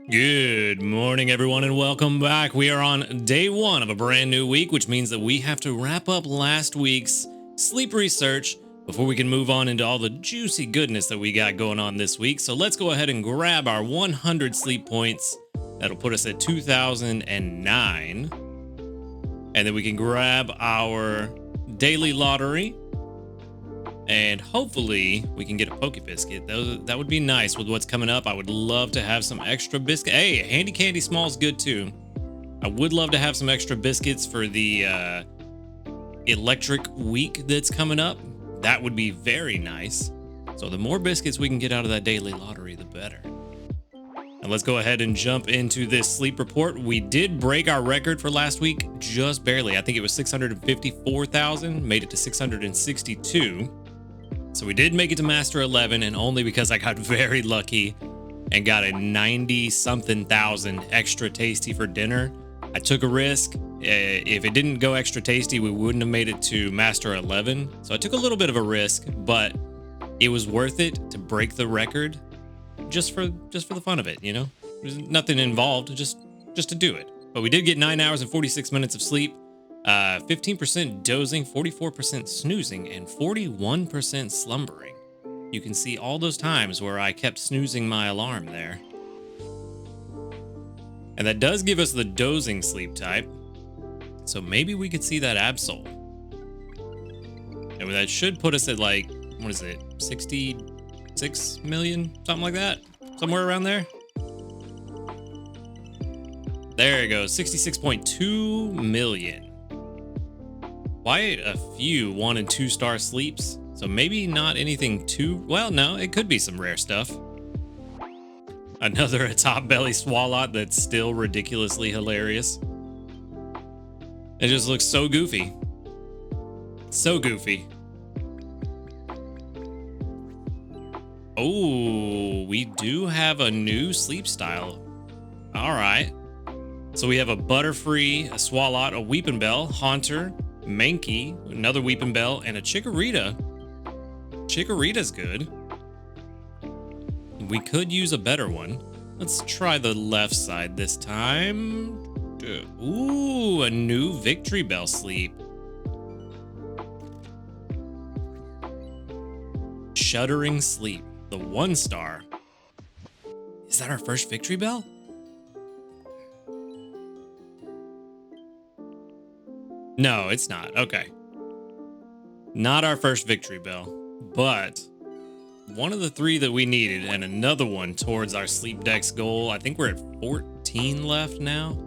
Good morning, everyone, and welcome back. We are on day one of a brand new week, which means that we have to wrap up last week's sleep research before we can move on into all the juicy goodness that we got going on this week. So let's go ahead and grab our 100 sleep points. That'll put us at 2009. And then we can grab our daily lottery. And hopefully we can get a Poke Biscuit. That would be nice with what's coming up. I would love to have some extra biscuit. Hey, Handy Candy Small's good too. I would love to have some extra biscuits for the electric week that's coming up. That would be very nice. So the more biscuits we can get out of that daily lottery, the better. And let's go ahead and jump into this sleep report. We did break our record for last week just barely. I think it was 654,000, made it to 662. So we did make it to Master 11, and only because I got very lucky and got a 90-something thousand extra tasty for dinner. I took a risk. If it didn't go extra tasty, we wouldn't have made it to Master 11. So I took a little bit of a risk, but it was worth it to break the record just for the fun of it, you know? There's nothing involved, just to do it. But we did get 9 hours and 46 minutes of sleep. 15% dozing, 44% snoozing, and 41% slumbering. You can see all those times where I kept snoozing my alarm there. And that does give us the dozing sleep type. So maybe we could see that Absol. And that should put us at like, what is it, 66 million? Something like that? Somewhere around there? There you go, 66.2 million. Quite a few 1 and 2 star sleeps, so maybe not anything too well. No, it could be some rare stuff. Another top belly Swalot that's still ridiculously hilarious. It just looks so goofy. So goofy. Oh, we do have a new sleep style. All right. So we have a Butterfree, a Swalot, a Weepinbell, Haunter, Mankey, another Weepinbell, and a Chikorita. Chikorita's good. We could use a better one. Let's try the left side this time. Ooh, a new Victory Bell sleep. Shuddering Sleep, the 1 star. Is that our first Victory Bell? No, it's not. Okay. Not our first Victory Bell, but one of the 3 that we needed and another one towards our Sleep Dex goal. I think we're at 14 left now.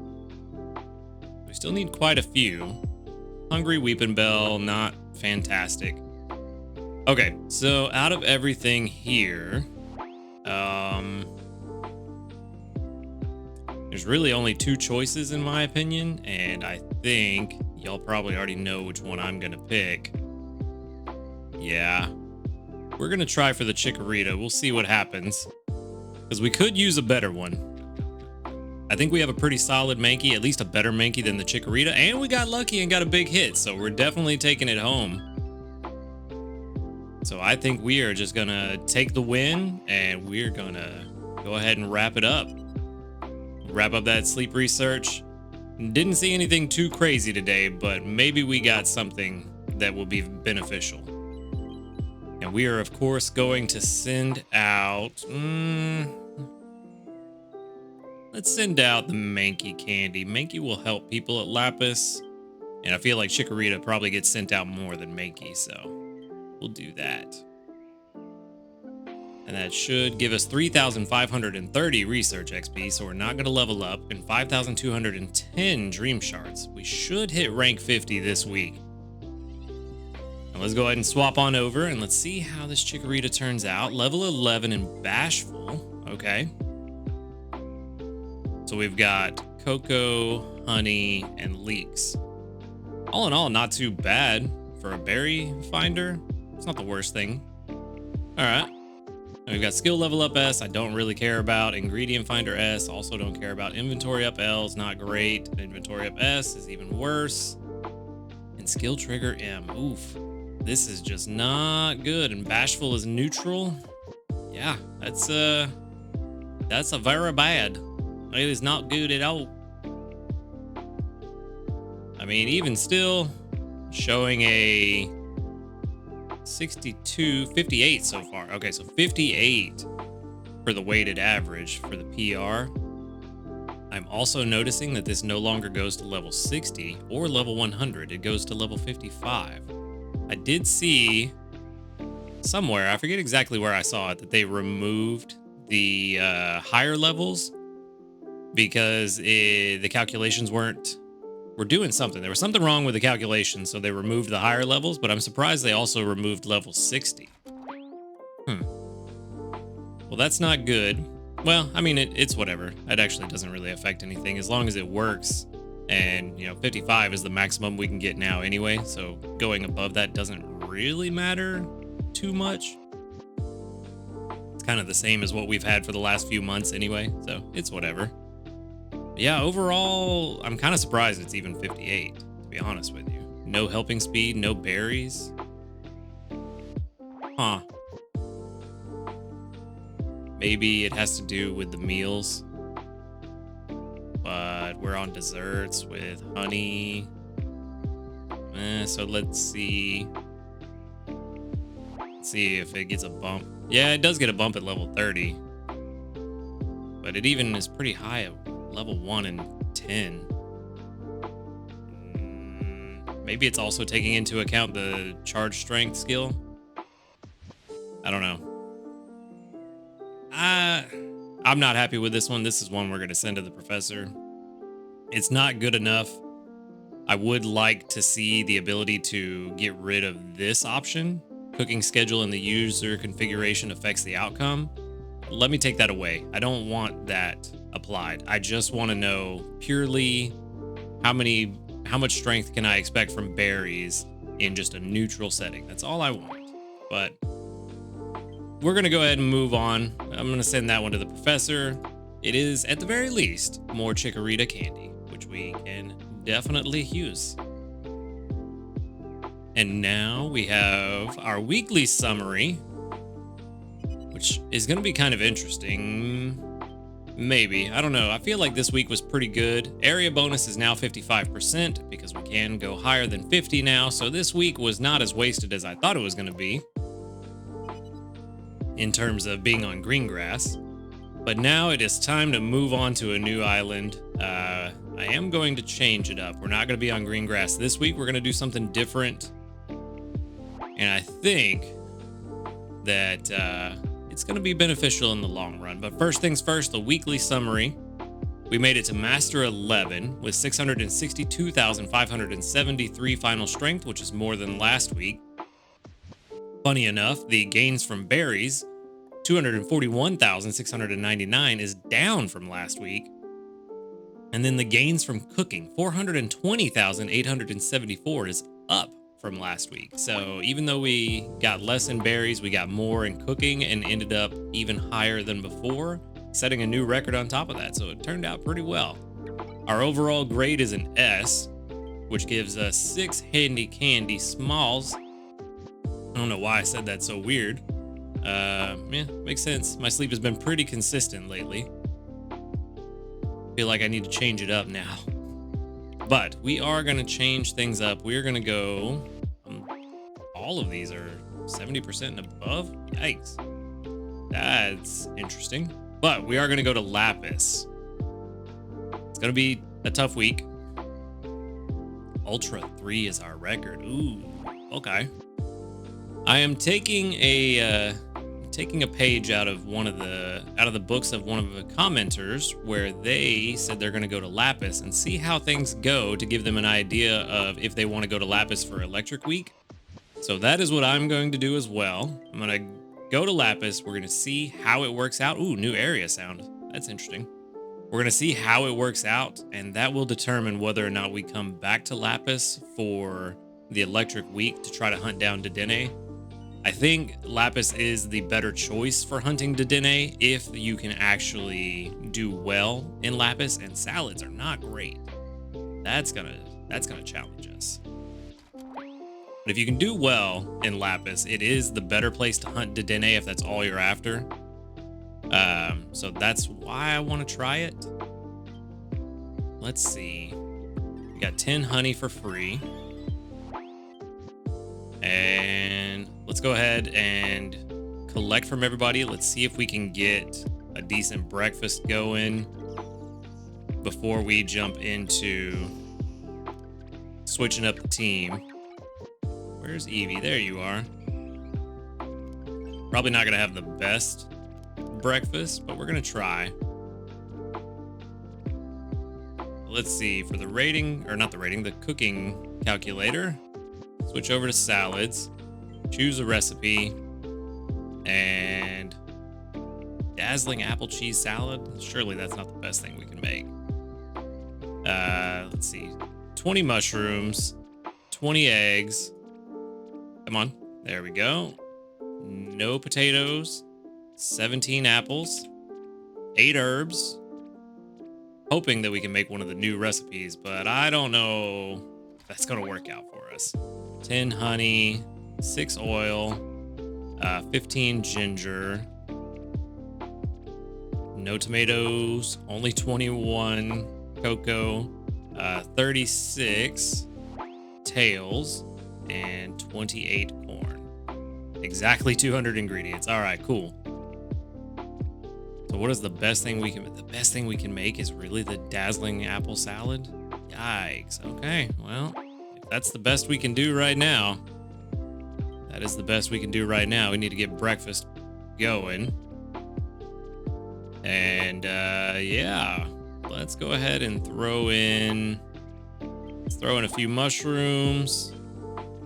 We still need quite a few. Hungry Weepinbell, not fantastic. Okay, so out of everything here, there's really only 2 choices in my opinion, and I think y'all probably already know which one I'm gonna pick. Yeah, we're gonna try for the Chikorita. We'll see what happens, because we could use a better one. I think we have a pretty solid Mankey, at least a better Mankey than the Chikorita, and we got lucky and got a big hit, so we're definitely taking it home. So I think we are just gonna take the win, and we're gonna go ahead and wrap it up. Wrap up that sleep research. Didn't see anything too crazy today, but maybe we got something that will be beneficial. And we are, of course, going to send out... let's send out the Mankey candy. Mankey will help people at Lapis. And I feel like Chikorita probably gets sent out more than Mankey, so we'll do that. And that should give us 3,530 research XP, so we're not going to level up, and 5,210 dream shards. We should hit rank 50 this week. Now let's go ahead and swap on over, and let's see how this Chikorita turns out. Level 11 in Bashful. Okay. So we've got Cocoa, Honey, and Leeks. All in all, not too bad for a berry finder. It's not the worst thing. All right. We've got skill level up S, I don't really care about. Ingredient finder S, also don't care about. Inventory up L is not great. Inventory up S is even worse. And skill trigger M, oof. This is just not good. And Bashful is neutral. Yeah, that's a very bad. It is not good at all. I mean, even still showing a 58 so far. Okay, so 58 for the weighted average for the PR. I'm also noticing that this no longer goes to level 60 or level 100. It goes to level 55. I did see somewhere, I forget exactly where I saw it, that they removed the higher levels because the calculations were doing something. There was something wrong with the calculations, so they removed the higher levels, but I'm surprised they also removed level 60. Well, that's not good. Well, I mean, it's whatever. It actually doesn't really affect anything as long as it works. And, 55 is the maximum we can get now anyway. So going above that doesn't really matter too much. It's kind of the same as what we've had for the last few months anyway. So it's whatever. But yeah, overall, I'm kind of surprised it's even 58, to be honest with you. No helping speed, no berries. Huh. Maybe it has to do with the meals, but we're on desserts with honey. So let's see. Let's see if it gets a bump. Yeah, it does get a bump at level 30, but it even is pretty high at level 1 and 10. Maybe it's also taking into account the charge strength skill. I don't know. I'm not happy with this one. This is one we're going to send to the professor. It's not good enough. I would like to see the ability to get rid of this option. Cooking schedule in the user configuration affects the outcome. Let me take that away. I don't want that applied. I just want to know purely how much strength can I expect from berries in just a neutral setting. That's all I want. But we're going to go ahead and move on. I'm going to send that one to the professor. It is, at the very least, more Chikorita candy, which we can definitely use. And now we have our weekly summary, which is going to be kind of interesting. Maybe. I don't know. I feel like this week was pretty good. Area bonus is now 55% because we can go higher than 50 now. So this week was not as wasted as I thought it was going to be in terms of being on green grass. But now it is time to move on to a new island. I am going to change it up. We're not going to be on green grass this week. We're going to do something different. And I think that it's going to be beneficial in the long run. But first things first, the weekly summary. We made it to Master 11 with 662,573 final strength, which is more than last week. Funny enough, the gains from berries, 241,699, is down from last week. And then the gains from cooking, 420,874, is up from last week. So even though we got less in berries, we got more in cooking and ended up even higher than before, setting a new record on top of that. So it turned out pretty well. Our overall grade is an S, which gives us 6 handy candy smalls. I don't know why I said that so weird. Yeah, makes sense. My sleep has been pretty consistent lately. Feel like I need to change it up now. But we are going to change things up. We're going to go... all of these are 70% and above? Yikes. That's interesting. But we are going to go to Lapis. It's going to be a tough week. Ultra 3 is our record. Ooh, okay. I am taking a page out of the books of one of the commenters where they said they're going to go to Lapis and see how things go to give them an idea of if they want to go to Lapis for Electric Week. So that is what I'm going to do as well. I'm going to go to Lapis. We're going to see how it works out. Ooh, new area sound. That's interesting. We're going to see how it works out, and that will determine whether or not we come back to Lapis for the Electric Week to try to hunt down Dedenne. I think Lapis is the better choice for hunting Dedenne if you can actually do well in Lapis, and salads are not great. That's gonna challenge us. But if you can do well in Lapis, it is the better place to hunt Dedenne if that's all you're after. So that's why I want to try it. let's see. We got 10 honey for free. And let's go ahead and collect from everybody. Let's see if we can get a decent breakfast going before we jump into switching up the team. Where's Evie? There you are. Probably not going to have the best breakfast, but we're going to try. Let's see, for the rating, or not the rating, the cooking calculator, switch over to salads, choose a recipe, and dazzling apple cheese salad. Surely that's not the best thing we can make. Let's see, 20 mushrooms, 20 eggs. Come on, there we go. No potatoes, 17 apples, 8 herbs. Hoping that we can make one of the new recipes, but I don't know if that's going to work out for us. 10 honey, 6 oil, 15 ginger, no tomatoes, only 21 cocoa, 36 tails, and 28 corn. Exactly 200 ingredients. All right, cool. So what is the best thing we can? The best thing we can make is really the dazzling apple salad. Yikes. Okay, well, if that's the best we can do right now, that is the best we can do right now. We need to get breakfast going. And yeah, let's go ahead and throw in a few mushrooms.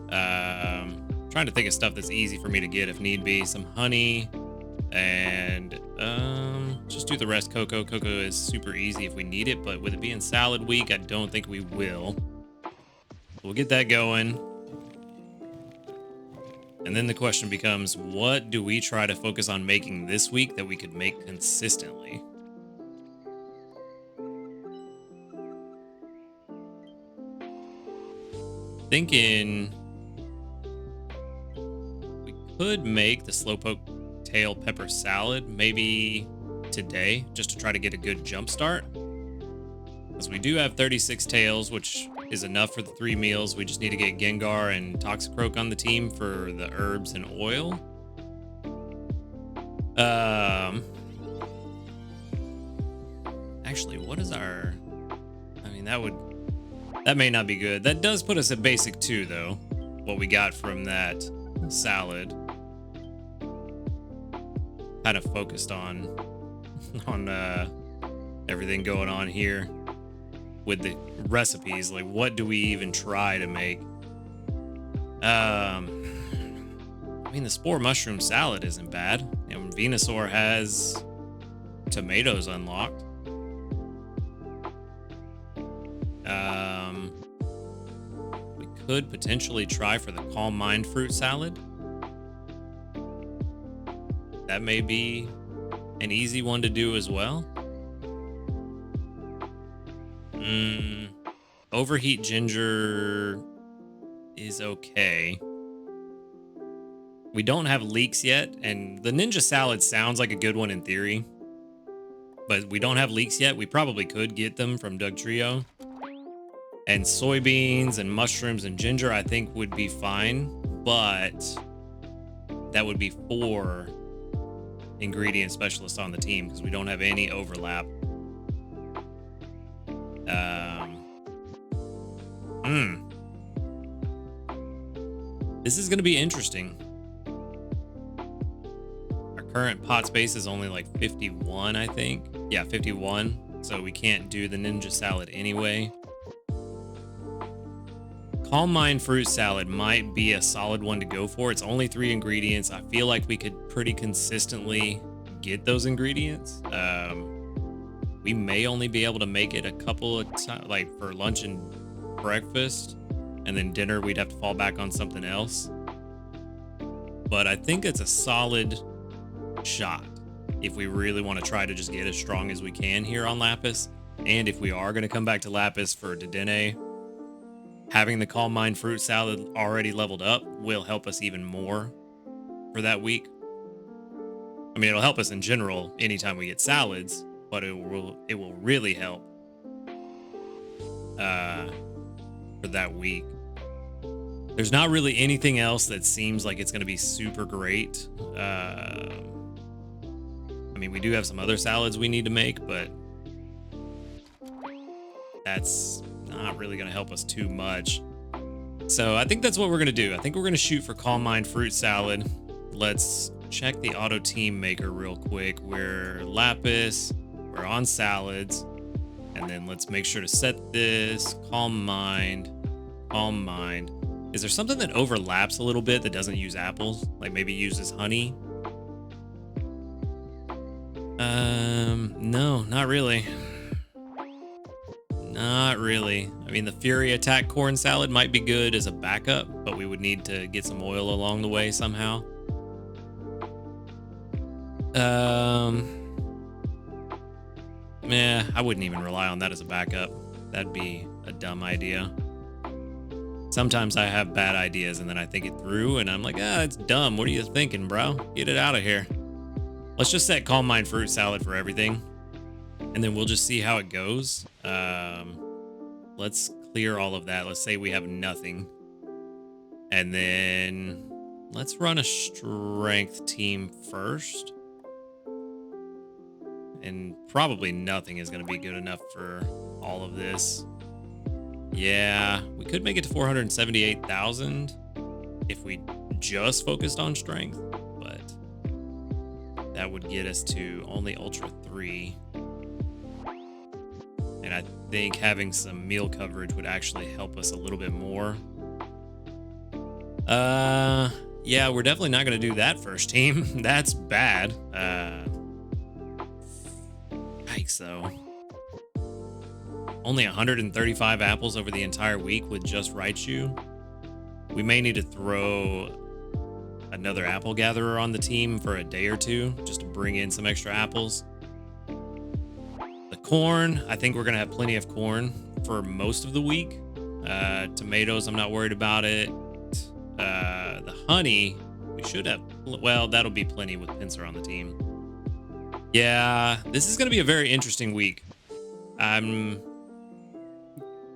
Trying to think of stuff that's easy for me to get if need be. Some honey. And just do the rest cocoa. Cocoa is super easy if we need it, but with it being salad week, I don't think we will. We'll get that going. And then the question becomes, what do we try to focus on making this week that we could make consistently? Thinking we could make the slowpoke tail pepper salad maybe today, just to try to get a good jump start, because we do have 36 tails, which is enough for the 3 meals. We just need to get Gengar and Toxicroak on the team for the herbs and oil. Actually, what is our, I mean, that may not be good. That does put us at basic 2 though, what we got from that salad. Kind of focused on everything going on here with the recipes. Like, what do we even try to make? I mean, the spore mushroom salad isn't bad. And Venusaur has tomatoes unlocked. We could potentially try for the Calm Mind fruit salad. That may be an easy one to do as well. Overheat ginger is okay. We don't have leeks yet, and the ninja salad sounds like a good one in theory, but we don't have leeks yet. We probably could get them from Doug Trio. And soybeans and mushrooms and ginger I think would be fine, but that would be 4 ingredient specialists on the team because we don't have any overlap. This is going to be interesting. Our current pot space is only like 51, I think. Yeah, 51. So we can't do the ninja salad anyway. Calm Mind fruit salad might be a solid one to go for. It's only 3 ingredients. I feel like we could pretty consistently get those ingredients. We may only be able to make it a couple of times, like for lunch and breakfast, and then dinner we'd have to fall back on something else. But I think it's a solid shot if we really want to try to just get as strong as we can here on Lapis. And if we are going to come back to Lapis for Dedenne, having the Calm Mind fruit salad already leveled up will help us even more for that week. I mean, it'll help us in general anytime we get salads, but it will really help for that week. There's not really anything else that seems like it's going to be super great. I mean, we do have some other salads we need to make, but that's not really going to help us too much. So I think that's what we're going to do. I think we're going to shoot for Calm Mind fruit salad. Let's check the auto team maker real quick. We're lapis, we're on salads, and then let's make sure to set this Calm Mind, Calm Mind. Is there something that overlaps a little bit that doesn't use apples? Like maybe uses honey? No, not really. Not really. I mean, the Fury Attack corn salad might be good as a backup, but we would need to get some oil along the way somehow. Yeah, I wouldn't even rely on that as a backup. That'd be a dumb idea. Sometimes I have bad ideas and then I think it through and I'm like, it's dumb. What are you thinking, bro? Get it out of here. Let's just set Calm Mind fruit salad for everything. And then we'll just see how it goes. Let's clear all of that. Let's say we have nothing. And then let's run a strength team first. And probably nothing is going to be good enough for all of this. Yeah, we could make it to 478,000 if we just focused on strength, but that would get us to only Ultra 3. And I think having some meal coverage would actually help us a little bit more. Yeah, we're definitely not going to do that first team. That's bad. Yikes, though. Only 135 apples over the entire week with just Raichu. We may need to throw another apple gatherer on the team for a day or two just to bring in some extra apples. The corn, I think we're going to have plenty of corn for most of the week. Tomatoes, I'm not worried about it. The honey, we should have, well, that'll be plenty with Pinsir on the team. Yeah, this is going to be a very interesting week. I'm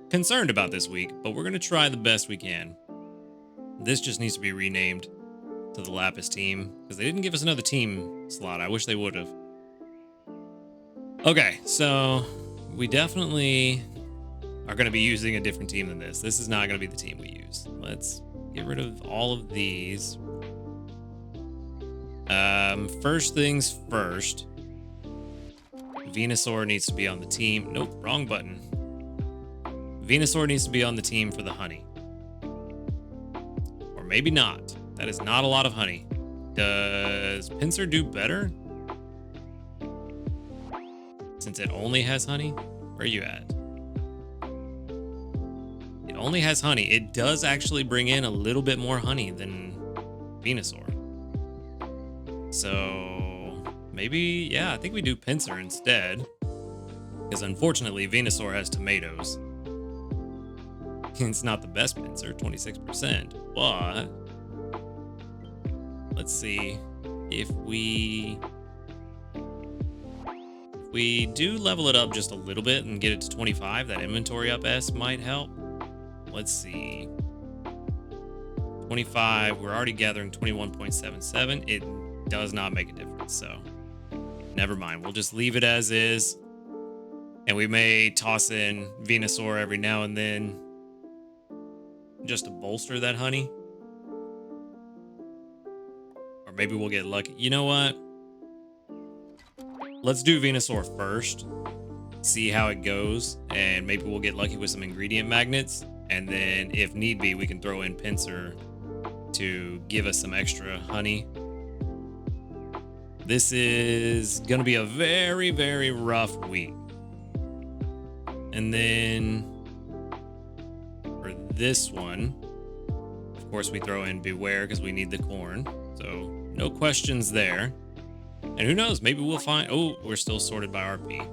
concerned about this week, but we're going to try the best we can. This just needs to be renamed to the Lapis team because they didn't give us another team slot. I wish they would have. Okay, so we definitely are going to be using a different team than this. This is not going to be the team we use. Let's get rid of all of these. First things first. Venusaur needs to be on the team. Nope, wrong button. Venusaur needs to be on the team for the honey. Or maybe not. That is not a lot of honey. Does Pinsir do better? Since it only has honey? Where are you at? It only has honey. It does actually bring in a little bit more honey than Venusaur. So maybe, yeah, I think we do Pinsir instead. Because unfortunately, Venusaur has tomatoes. It's not the best Pinsir, 26%, but let's see if we do level it up just a little bit and get it to 25, that inventory up S might help. Let's see. 25, we're already gathering 21.77. It does not make a difference, so never mind. We'll just leave it as is. And we may toss in Venusaur every now and then just to bolster that honey. Or maybe we'll get lucky. You know what? Let's do Venusaur first. See how it goes. And maybe we'll get lucky with some ingredient magnets. And then if need be, we can throw in Pinsir to give us some extra honey. This is going to be a very, very rough week. And then for this one, of course, we throw in Beware because we need the corn. So no questions there. And who knows? Maybe we'll find... Oh, we're still sorted by RP.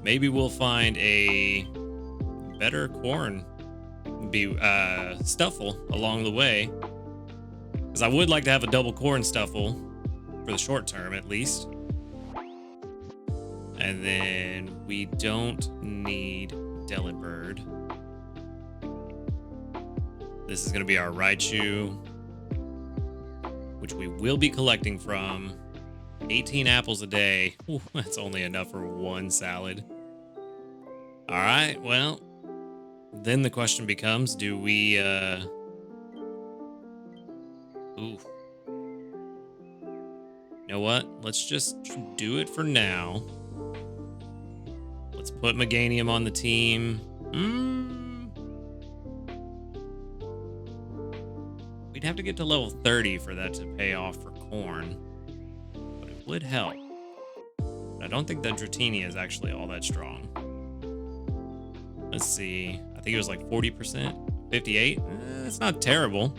Maybe we'll find a better corn stuffle along the way. Because I would like to have a double corn stuffle for the short term, at least. And then we don't need Delibird. This is going to be our Raichu, which we will be collecting from. 18 apples a day. Ooh, that's only enough for one salad. All right, well, then the question becomes, do we, ooh. You know what? Let's just do it for now. Let's put Meganium on the team. We'd have to get to level 30 for that to pay off for corn. But it would help. But I don't think that Dratini is actually all that strong. Let's see. I think it was like 40%. 58? It's not terrible.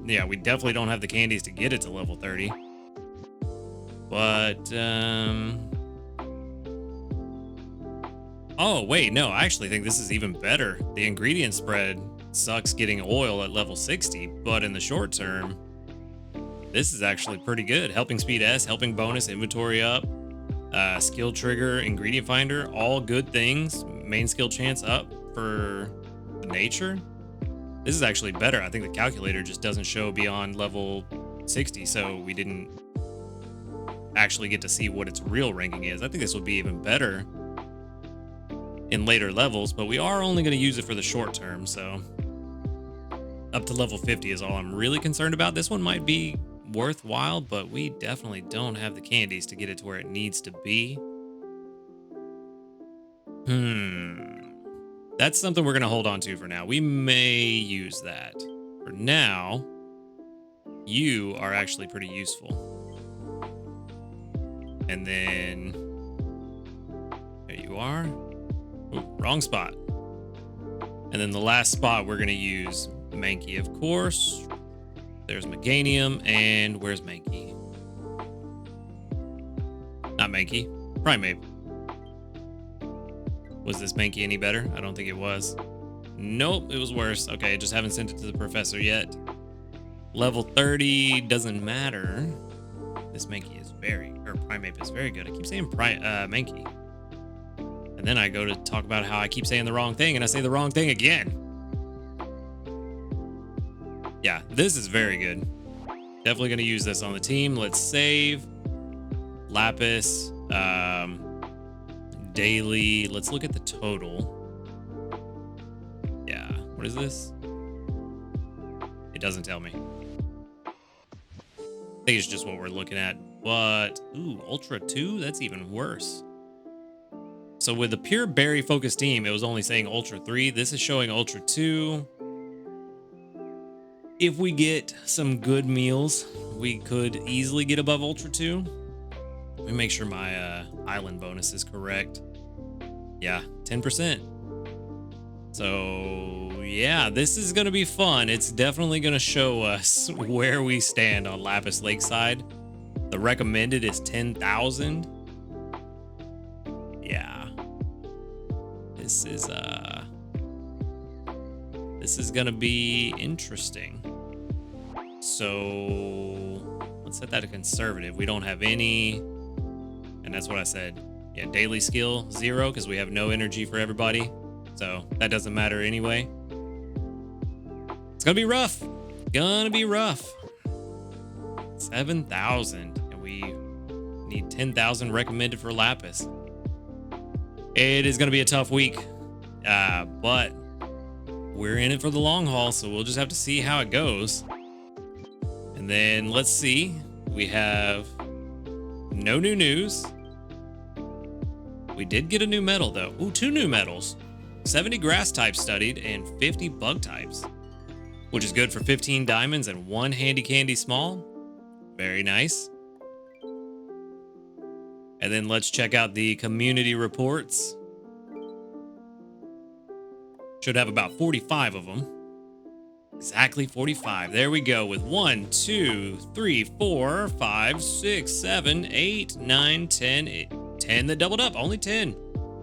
Yeah, we definitely don't have the candies to get it to level 30. But, oh, wait, no, I actually think this is even better. The ingredient spread sucks getting oil at level 60, but in the short term, this is actually pretty good. Helping speed S, helping bonus, inventory up, skill trigger, ingredient finder, all good things. Main skill chance up for the nature. This is actually better. I think the calculator just doesn't show beyond level 60, so we didn't actually get to see what its real ranking is. I think this would be even better in later levels, but we are only going to use it for the short term, so up to level 50 is all I'm really concerned about. This one might be worthwhile, but we definitely don't have the candies to get it to where it needs to be. That's something we're going to hold on to for now. We may use that. For now, you are actually pretty useful. And then there you are. Ooh, wrong spot. And then the last spot, we're going to use Mankey, of course. There's Meganium, and where's Mankey? Not Mankey. Primeape. Was this Mankey any better? I don't think it was. Nope, it was worse. Okay, just haven't sent it to the professor yet. Level 30 doesn't matter. This Mankey is Primeape is very good. I keep saying Mankey. And then I go to talk about how I keep saying the wrong thing, and I say the wrong thing again. Yeah, this is very good. Definitely going to use this on the team. Let's save. Lapis. Daily. Let's look at the total. Yeah. What is this? It doesn't tell me. I think it's just what we're looking at. But, ooh, Ultra 2? That's even worse. So with the pure berry focused team, it was only saying Ultra 3. This is showing Ultra 2. If we get some good meals, we could easily get above Ultra 2. Let me make sure my island bonus is correct. Yeah, 10%. So, yeah, this is going to be fun. It's definitely going to show us where we stand on Lapis Lakeside. The recommended is 10,000. Yeah. This is going to be interesting. So, let's set that to conservative. We don't have any, and that's what I said. Yeah, daily skill 0 because we have no energy for everybody. So that doesn't matter anyway. It's gonna be rough. Gonna be rough. 7,000, and we need 10,000 recommended for Lapis. It is gonna be a tough week, but we're in it for the long haul, so we'll just have to see how it goes. And then let's see. We have no new news. We did get a new medal, though. Ooh, 2 new medals. 70 grass types studied and 50 bug types, which is good for 15 diamonds and 1 handy candy small. Very nice. And then let's check out the community reports. Should have about 45 of them. Exactly 45. There we go with 1, 2, 3, 4, 5, 6, 7, 8, 9, 10. 10 that doubled up, only 10.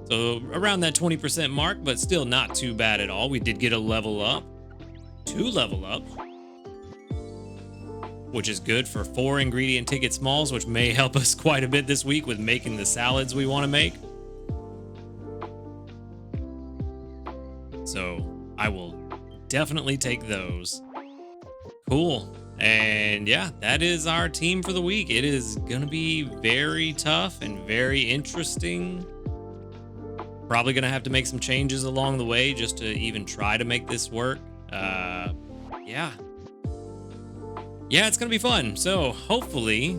So around that 20% mark, but still not too bad at all. We did get a level up, 2 level ups, which is good for 4 ingredient ticket smalls, which may help us quite a bit this week with making the salads we want to make. So I will definitely take those. Cool. And yeah, that is our team for the week. It is going to be very tough and very interesting. Probably going to have to make some changes along the way just to even try to make this work. Yeah. Yeah, it's going to be fun. So hopefully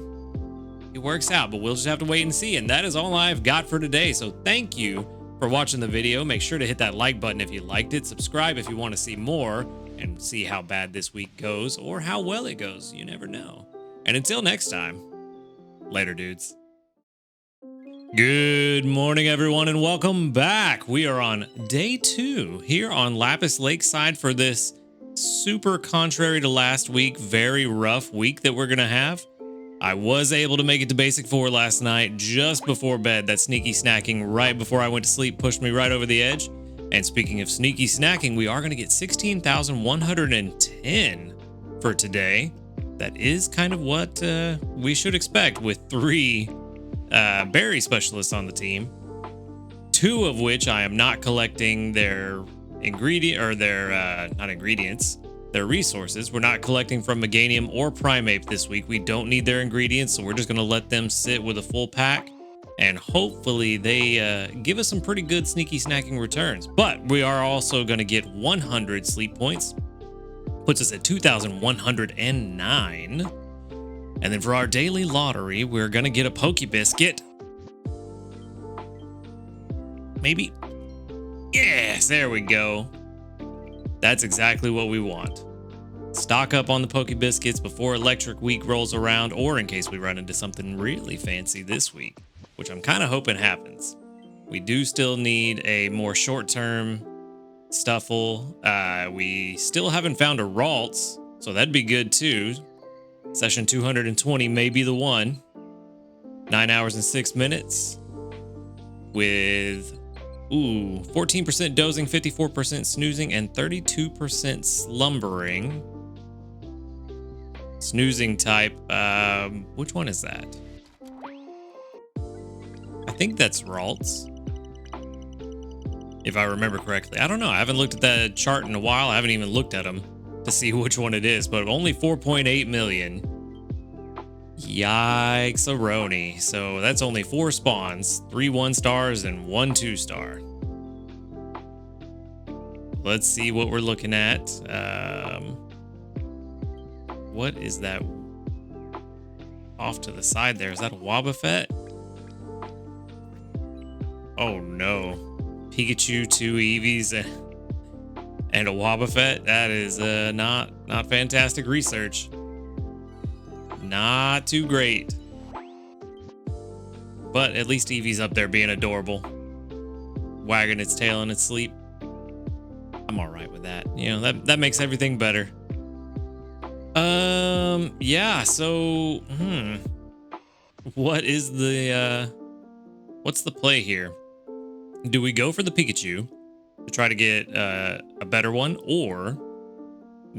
it works out, but we'll just have to wait and see. And that is all I've got for today. So thank you for watching the video. Make sure to hit that like button if you liked it. Subscribe if you want to see more and see how bad this week goes or how well it goes. You never know. And until next time, later, dudes. Good morning, everyone, and welcome back. We are on day 2 here on Lapis Lakeside for this super contrary to last week, very rough week that we're going to have. I was able to make it to Basic 4 last night just before bed. That sneaky snacking right before I went to sleep pushed me right over the edge. And speaking of sneaky snacking, we are going to get 16,110 for today. That is kind of what we should expect with 3 berry specialists on the team. 2 of which I am not collecting their their resources. We're not collecting from Meganium or Primeape this week. We don't need their ingredients, so we're just going to let them sit with a full pack. And hopefully they give us some pretty good sneaky snacking returns. But we are also going to get 100 sleep points. Puts us at 2,109. And then for our daily lottery, we're going to get a Poke Biscuit. Maybe. Yes, there we go. That's exactly what we want. Stock up on the Poke Biscuits before Electric Week rolls around, or in case we run into something really fancy this week, which I'm kind of hoping happens. We do still need a more short-term Stuffle. We still haven't found a Ralts, so that'd be good too. Session 220 may be the one. 9 hours and 6 minutes. With, 14% dozing, 54% snoozing, and 32% slumbering. Snoozing type, which one is that? I think that's Ralts, if I remember correctly. I don't know. I haven't looked at that chart in a while. I haven't even looked at them to see which one it is, but only 4.8 million. Yikes-a-roni. So that's only 4 spawns, 3 1-stars and 1 2-star. Let's see what we're looking at. What is that off to the side there? Is that a Wobbuffet? Oh no. Pikachu, 2 Eevees, and a Wobbuffet. That is not fantastic research. Not too great. But at least Eevee's up there being adorable, wagging its tail in its sleep. I'm all right with that. You know, that makes everything better. Yeah, so what's the play here? Do we go for the Pikachu to try to get a better one, or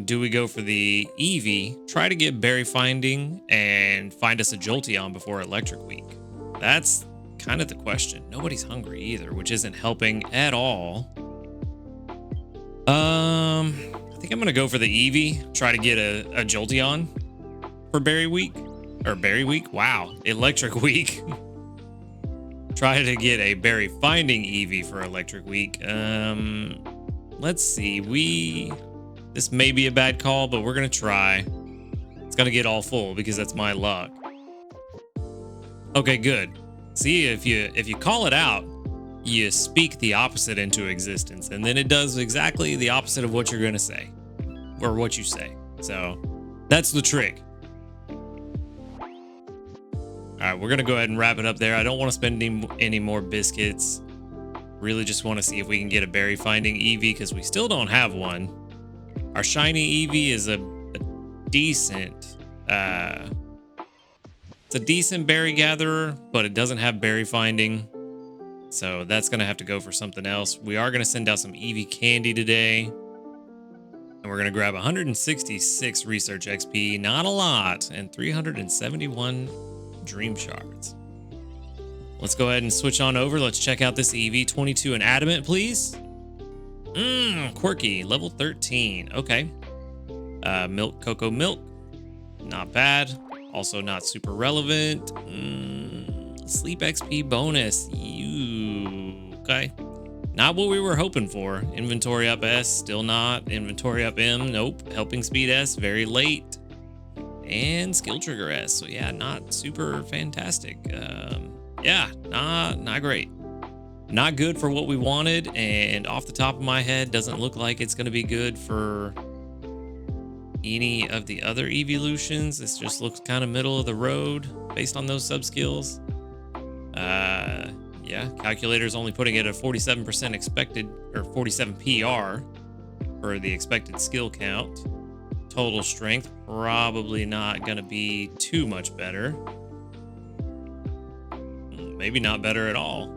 do we go for the Eevee, try to get berry finding and find us a Jolteon before Electric Week? That's kind of the question. Nobody's hungry either, which isn't helping at all. I think I'm gonna go for the Eevee, try to get a Jolteon for Berry Week. Or Berry Week? Wow. Electric Week. Try to get a berry finding Eevee for Electric Week. Let's see. This may be a bad call, but we're gonna try. It's gonna get all full because that's my luck. Okay, good. See, if you call it out, you speak the opposite into existence, and then it does exactly the opposite of what you're gonna say, or what you say. So that's the trick. All right, we're gonna go ahead and wrap it up there. I don't want to spend any more biscuits. Really just want to see if we can get a berry finding Eevee, because we still don't have one. Our shiny Eevee is a decent, it's a decent berry gatherer, but it doesn't have berry finding. So that's gonna have to go for something else. We are gonna send out some Eevee candy today. And we're gonna grab 166 research XP, not a lot, and 371 dream shards. Let's go ahead and switch on over. Let's check out this Eevee. 22 and adamant, please. Quirky, level 13. Okay. Milk, cocoa milk. Not bad. Also not super relevant. Sleep XP bonus. Okay. Not what we were hoping for. Inventory up S, still not. Inventory up M, nope. Helping speed S, very late. And skill trigger S. So yeah, not super fantastic. Yeah, not great. Not good for what we wanted, and off the top of my head, doesn't look like it's going to be good for any of the other evolutions. This just looks kind of middle of the road based on those sub skills. Yeah, calculator's only putting it at 47% expected, or 47 PR for the expected skill count. Total strength, probably not going to be too much better. Maybe not better at all.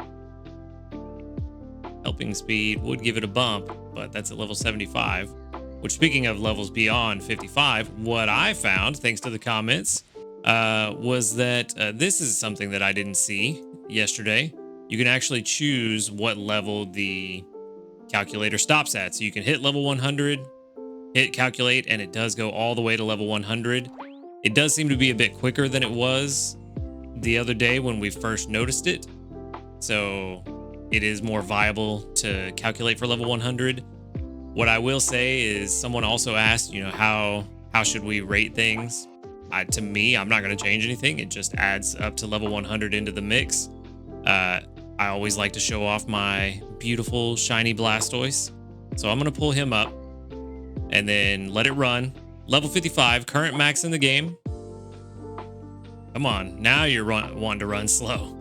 Helping speed would give it a bump, but that's at level 75. Which, speaking of levels beyond 55, what I found, thanks to the comments, was that this is something that I didn't see yesterday. You can actually choose what level the calculator stops at. So you can hit level 100, hit calculate, and it does go all the way to level 100. It does seem to be a bit quicker than it was the other day when we first noticed it. So it is more viable to calculate for level 100. What I will say is someone also asked, you know, how should we rate things? To me, I'm not going to change anything. It just adds up to level 100 into the mix. I always like to show off my beautiful shiny Blastoise. So I'm going to pull him up and then let it run. Level 55, current max in the game. Come on, now you're wanting to run slow.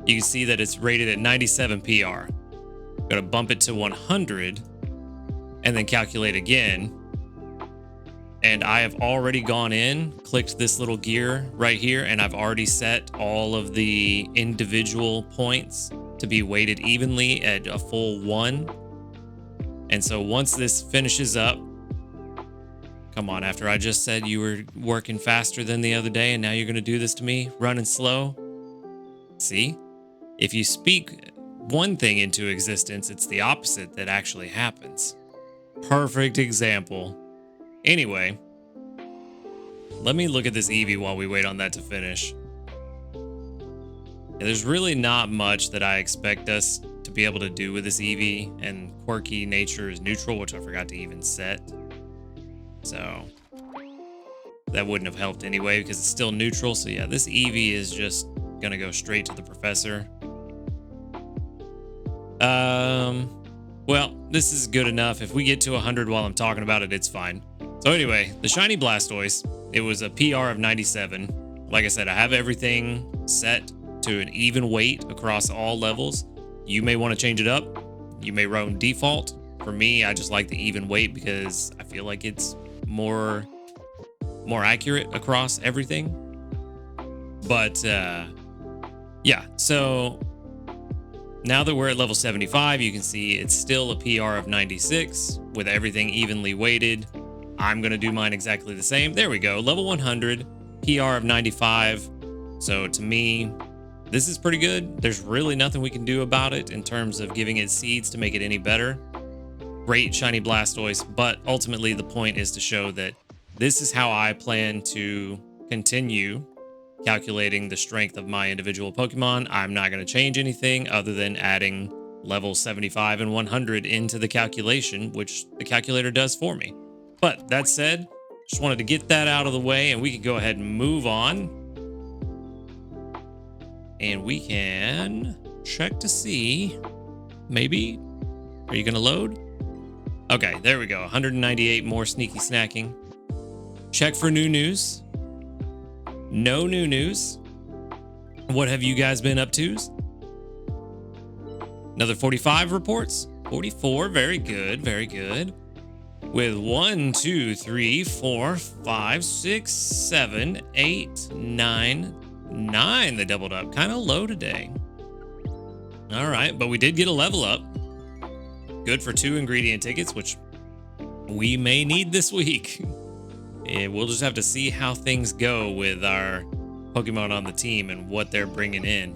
You can see that it's rated at 97 PR. Got to bump it to 100 and then calculate again. And I have already gone in, clicked this little gear right here, and I've already set all of the individual points to be weighted evenly at a full 1. And so once this finishes up, come on, after I just said you were working faster than the other day and now you're going to do this to me, running slow. See? If you speak one thing into existence, it's the opposite that actually happens. Perfect example. Anyway, let me look at this Eevee while we wait on that to finish. There's really not much that I expect us to be able to do with this Eevee, and quirky nature is neutral, which I forgot to even set. So that wouldn't have helped anyway because it's still neutral. So yeah, this Eevee is just gonna go straight to the professor. Well, this is good enough. If we get to 100 while I'm talking about it, it's fine. So anyway, the shiny Blastoise, it was a PR of 97. Like I said, I have everything set to an even weight across all levels. You may want to change it up. You may run default. For me, I just like the even weight because I feel like it's more accurate across everything. But yeah, so now that we're at level 75, you can see it's still a PR of 96 with everything evenly weighted. I'm going to do mine exactly the same. There we go. Level 100, PR of 95. So to me, this is pretty good. There's really nothing we can do about it in terms of giving it seeds to make it any better. Great shiny Blastoise, but ultimately the point is to show that this is how I plan to continue calculating the strength of my individual Pokemon. I'm not going to change anything other than adding level 75 and 100 into the calculation, which the calculator does for me. But that said, just wanted to get that out of the way and we can go ahead and move on. And we can check to see, maybe, are you going to load? Okay, there we go. 198 more sneaky snacking. Check for new news. No new news. What have you guys been up to? Another 45 reports. 44, very good, very good. With 1, 2, 3, 4, 5, 6, 7, 8, 9, 9 that doubled up. Kind of low today. All right, but we did get a level up. Good for 2 ingredient tickets, which we may need this week. And we'll just have to see how things go with our Pokemon on the team and what they're bringing in.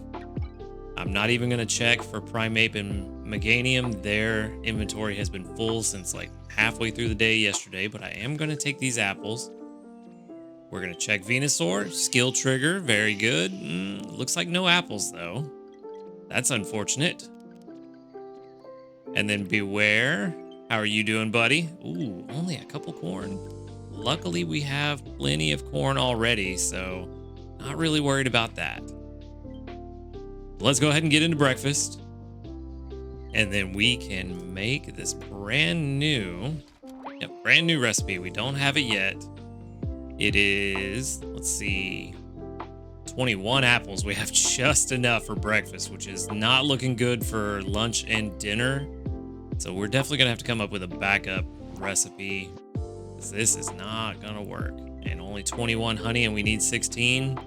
I'm not even going to check for Primeape and Meganium. Their inventory has been full since like halfway through the day yesterday, but I am going to take these apples. We're going to check Venusaur. Skill trigger. Very good. Looks like no apples, though. That's unfortunate. And then Beware. How are you doing, buddy? Ooh, only a couple corn. Luckily, we have plenty of corn already, so not really worried about that. Let's go ahead and get into breakfast. And then we can make this brand new recipe. We don't have it yet. It is, let's see, 21 apples. We have just enough for breakfast, which is not looking good for lunch and dinner. So we're definitely gonna have to come up with a backup recipe, because this is not gonna work. And only 21 honey, and we need 16.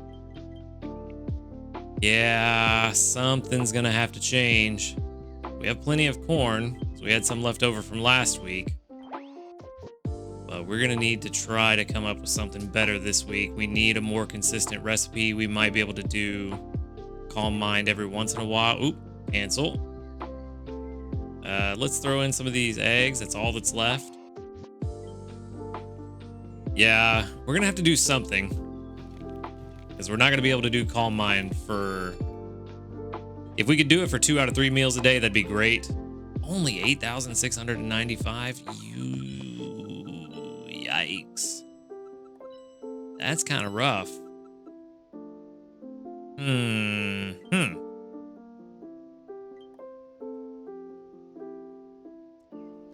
Yeah, something's gonna have to change. We have plenty of corn, so we had some left over from last week. But we're gonna need to try to come up with something better this week. We need a more consistent recipe. We might be able to do Calm Mind every once in a while. Oop, cancel. Let's throw in some of these eggs. That's all that's left. Yeah, we're gonna have to do something, because we're not gonna be able to do Calm Mind for... If we could do it for 2 out of 3 meals a day, that'd be great. Only 8,695. Yikes. That's kind of rough.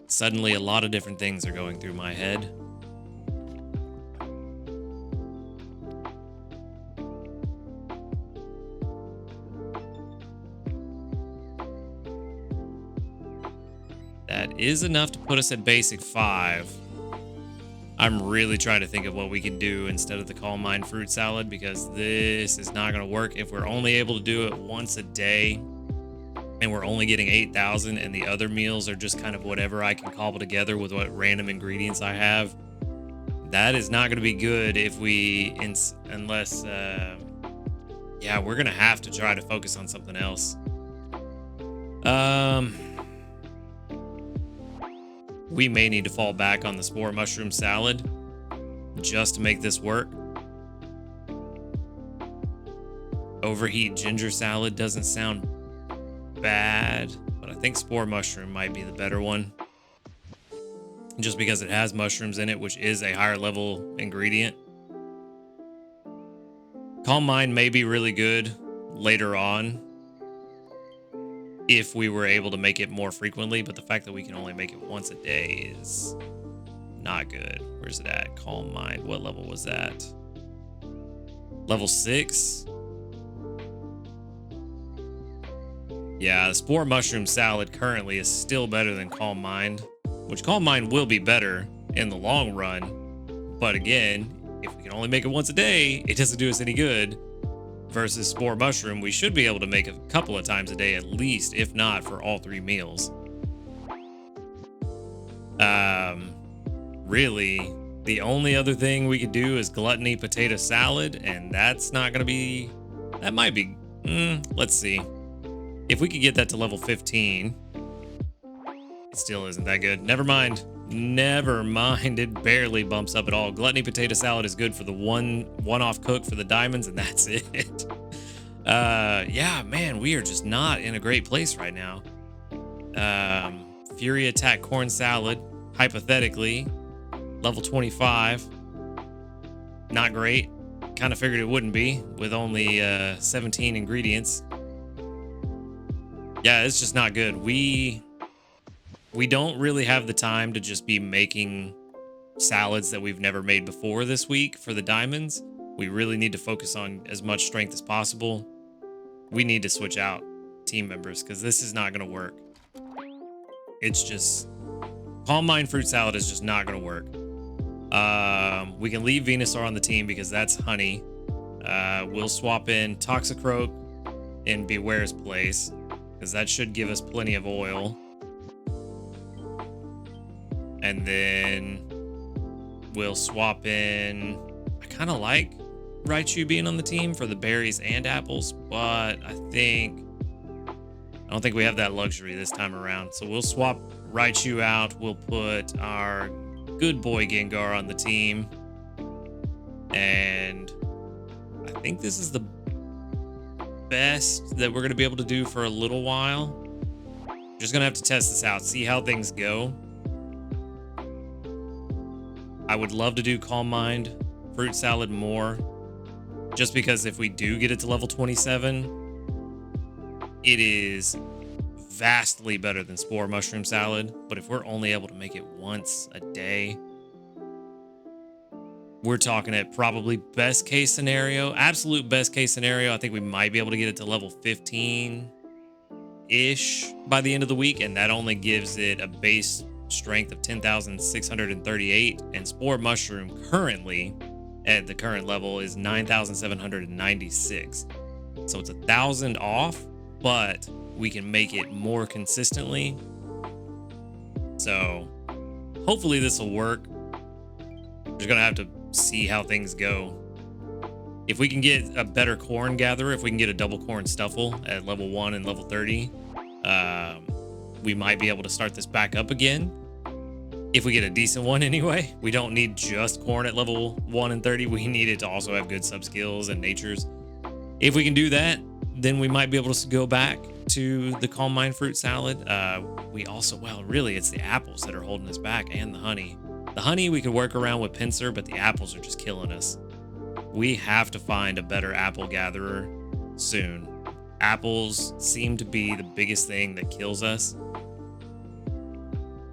Suddenly, a lot of different things are going through my head. That is enough to put us at basic 5. I'm really trying to think of what we can do instead of the Calm Mind fruit salad, because this is not going to work if we're only able to do it once a day and we're only getting 8,000, and the other meals are just kind of whatever I can cobble together with what random ingredients I have. That is not going to be good if we, unless, yeah, we're going to have to try to focus on something else. We may need to fall back on the spore mushroom salad just to make this work. Overheat ginger salad doesn't sound bad, but I think spore mushroom might be the better one, just because it has mushrooms in it, which is a higher level ingredient. Calm Mind may be really good later on if we were able to make it more frequently, but the fact that we can only make it once a day is not good. Where's it at? Calm Mind. What level was that? Level 6? Yeah, the spore mushroom salad currently is still better than Calm Mind, which Calm Mind will be better in the long run. But again, if we can only make it once a day, it doesn't do us any good. Versus spore mushroom, we should be able to make a couple of times a day at least, if not for all 3 meals. Really, the only other thing we could do is gluttony potato salad, and that's not going to be... That might be... let's see. If we could get that to level 15, it still isn't that good. Never mind. Never mind. It barely bumps up at all. Gluttony potato salad is good for the one-off cook for the diamonds, and that's it. Yeah, man, we are just not in a great place right now. Fury attack corn salad, hypothetically, level 25. Not great. Kind of figured it wouldn't be with only 17 ingredients. Yeah, it's just not good. We don't really have the time to just be making salads that we've never made before this week for the diamonds. We really need to focus on as much strength as possible. We need to switch out team members, because this is not going to work. It's just... Calm Mind fruit salad is just not going to work. We can leave Venusaur on the team because that's honey. We'll swap in Toxicroak in Beware's place, because that should give us plenty of oil. And then we'll swap in... I kind of like Raichu being on the team for the berries and apples, but I think I don't think we have that luxury this time around. So we'll swap Raichu out. We'll put our good boy Gengar on the team. And I think this is the best that we're going to be able to do for a little while. Just going to have to test this out, see how things go. I would love to do Calm Mind Fruit Salad more, just because if we do get it to level 27, it is vastly better than Spore Mushroom Salad. But if we're only able to make it once a day, we're talking at probably best case scenario, absolute best case scenario. I think we might be able to get it to level 15-ish by the end of the week, and that only gives it a base strength of 10,638, and Spore Mushroom currently at the current level is 9,796. So it's 1,000 off, but we can make it more consistently. So hopefully this will work. We're just gonna have to see how things go. If we can get a better corn gatherer, if we can get a double corn Stuffle at level 1 and level 30, we might be able to start this back up again. If we get a decent one anyway, we don't need just corn at level 1 and 30. We need it to also have good sub skills and natures. If we can do that, then we might be able to go back to the Calm Mind Fruit Salad. We also, well, really, it's the apples that are holding us back, and the honey. The honey we could work around with Pinsir, but the apples are just killing us. We have to find a better apple gatherer soon. Apples seem to be the biggest thing that kills us.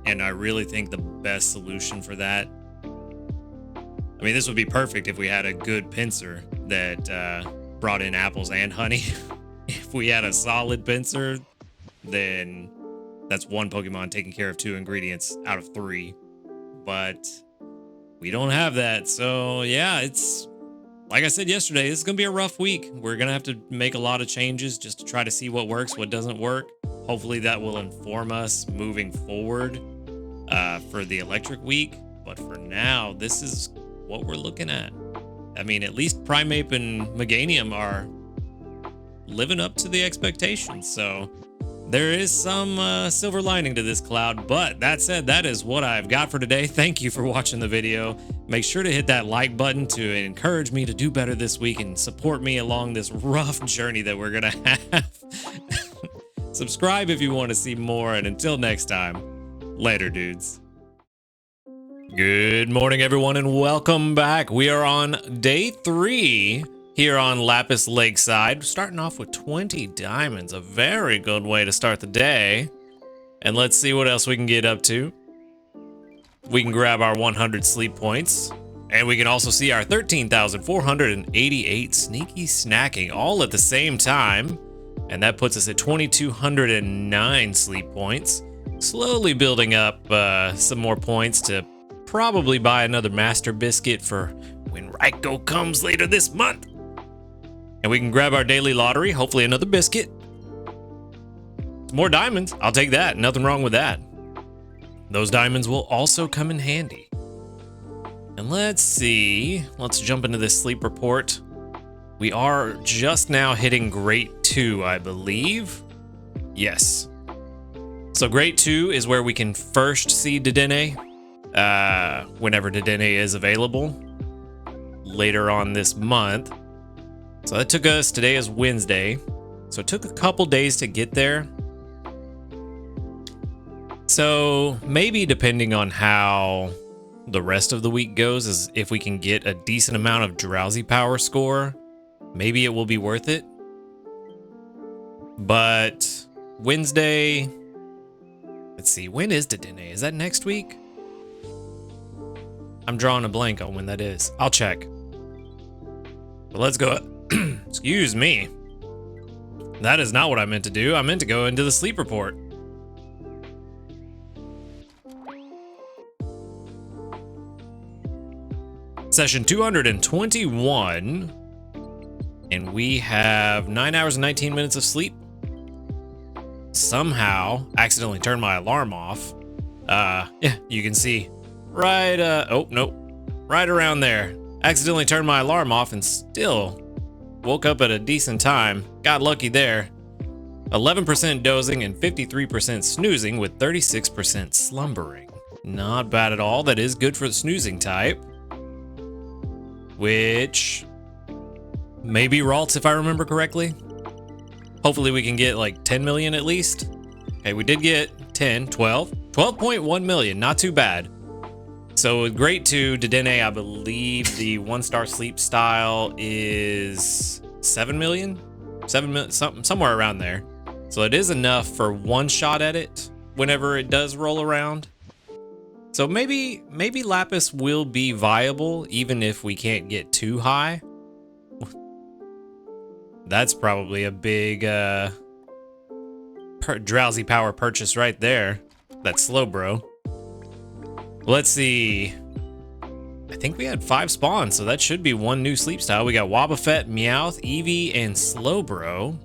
And I really think the best solution for that, I mean, this would be perfect if we had a good Pinsir that brought in apples and honey. If we had a solid Pinsir, then that's one Pokemon taking care of 2 ingredients out of 3. But we don't have that. So yeah, it's like I said yesterday, this is going to be a rough week. We're going to have to make a lot of changes just to try to see what works, what doesn't work. Hopefully that will inform us moving forward for the electric week. But for now, this is what we're looking at. I mean, at least Primeape and Meganium are living up to the expectations. So there is some silver lining to this cloud. But that said, that is what I've got for today. Thank you for watching the video. Make sure to hit that like button to encourage me to do better this week and support me along this rough journey that we're going to have. Subscribe if you want to see more. And until next time, later, dudes. Good morning, everyone, and welcome back. We are on day 3 here on Lapis Lakeside, starting off with 20 diamonds, a very good way to start the day. And let's see what else we can get up to. We can grab our 100 sleep points, and we can also see our 13,488 sneaky snacking all at the same time. And that puts us at 2,209 sleep points. Slowly building up some more points to probably buy another Master Biscuit for when Raikou comes later this month. And we can grab our daily lottery, hopefully another biscuit. More diamonds, I'll take that, nothing wrong with that. Those diamonds will also come in handy. And let's see, let's jump into this sleep report. We are just now hitting Grade 2, I believe. Yes. So Grade 2 is where we can first see Dedenne, whenever Dedenne is available later on this month. So that took us, today is Wednesday, so it took a couple days to get there. So maybe depending on how the rest of the week goes, is if we can get a decent amount of Drowsy Power score, maybe it will be worth it. But Wednesday, let's see, when is Dedenne? Is that next week? I'm drawing a blank on when that is. I'll check. But let's go. Excuse me. That is not what I meant to do. I meant to go into the sleep report. Session 221. And we have 9 hours and 19 minutes of sleep. Somehow accidentally turned my alarm off. Yeah, you can see right, oh, nope. Right around there. Accidentally turned my alarm off and still woke up at a decent time. Got lucky there. 11% dozing and 53% snoozing with 36% slumbering. Not bad at all. That is good for the snoozing type. Which may be Ralts if I remember correctly. Hopefully we can get like 10 million at least. Okay, we did get 10, 12. 12.1 million, not too bad. So great to Dedenne, I believe the 1-star sleep style is 7 million? 7 million, somewhere around there. So it is enough for one shot at it whenever it does roll around. So maybe Lapis will be viable even if we can't get too high. That's probably a big drowsy power purchase right there. That's slow, bro. Let's see. I think we had 5 spawns, so that should be one new sleep style. We got Wobbuffet, Meowth, Eevee, and Slowbro.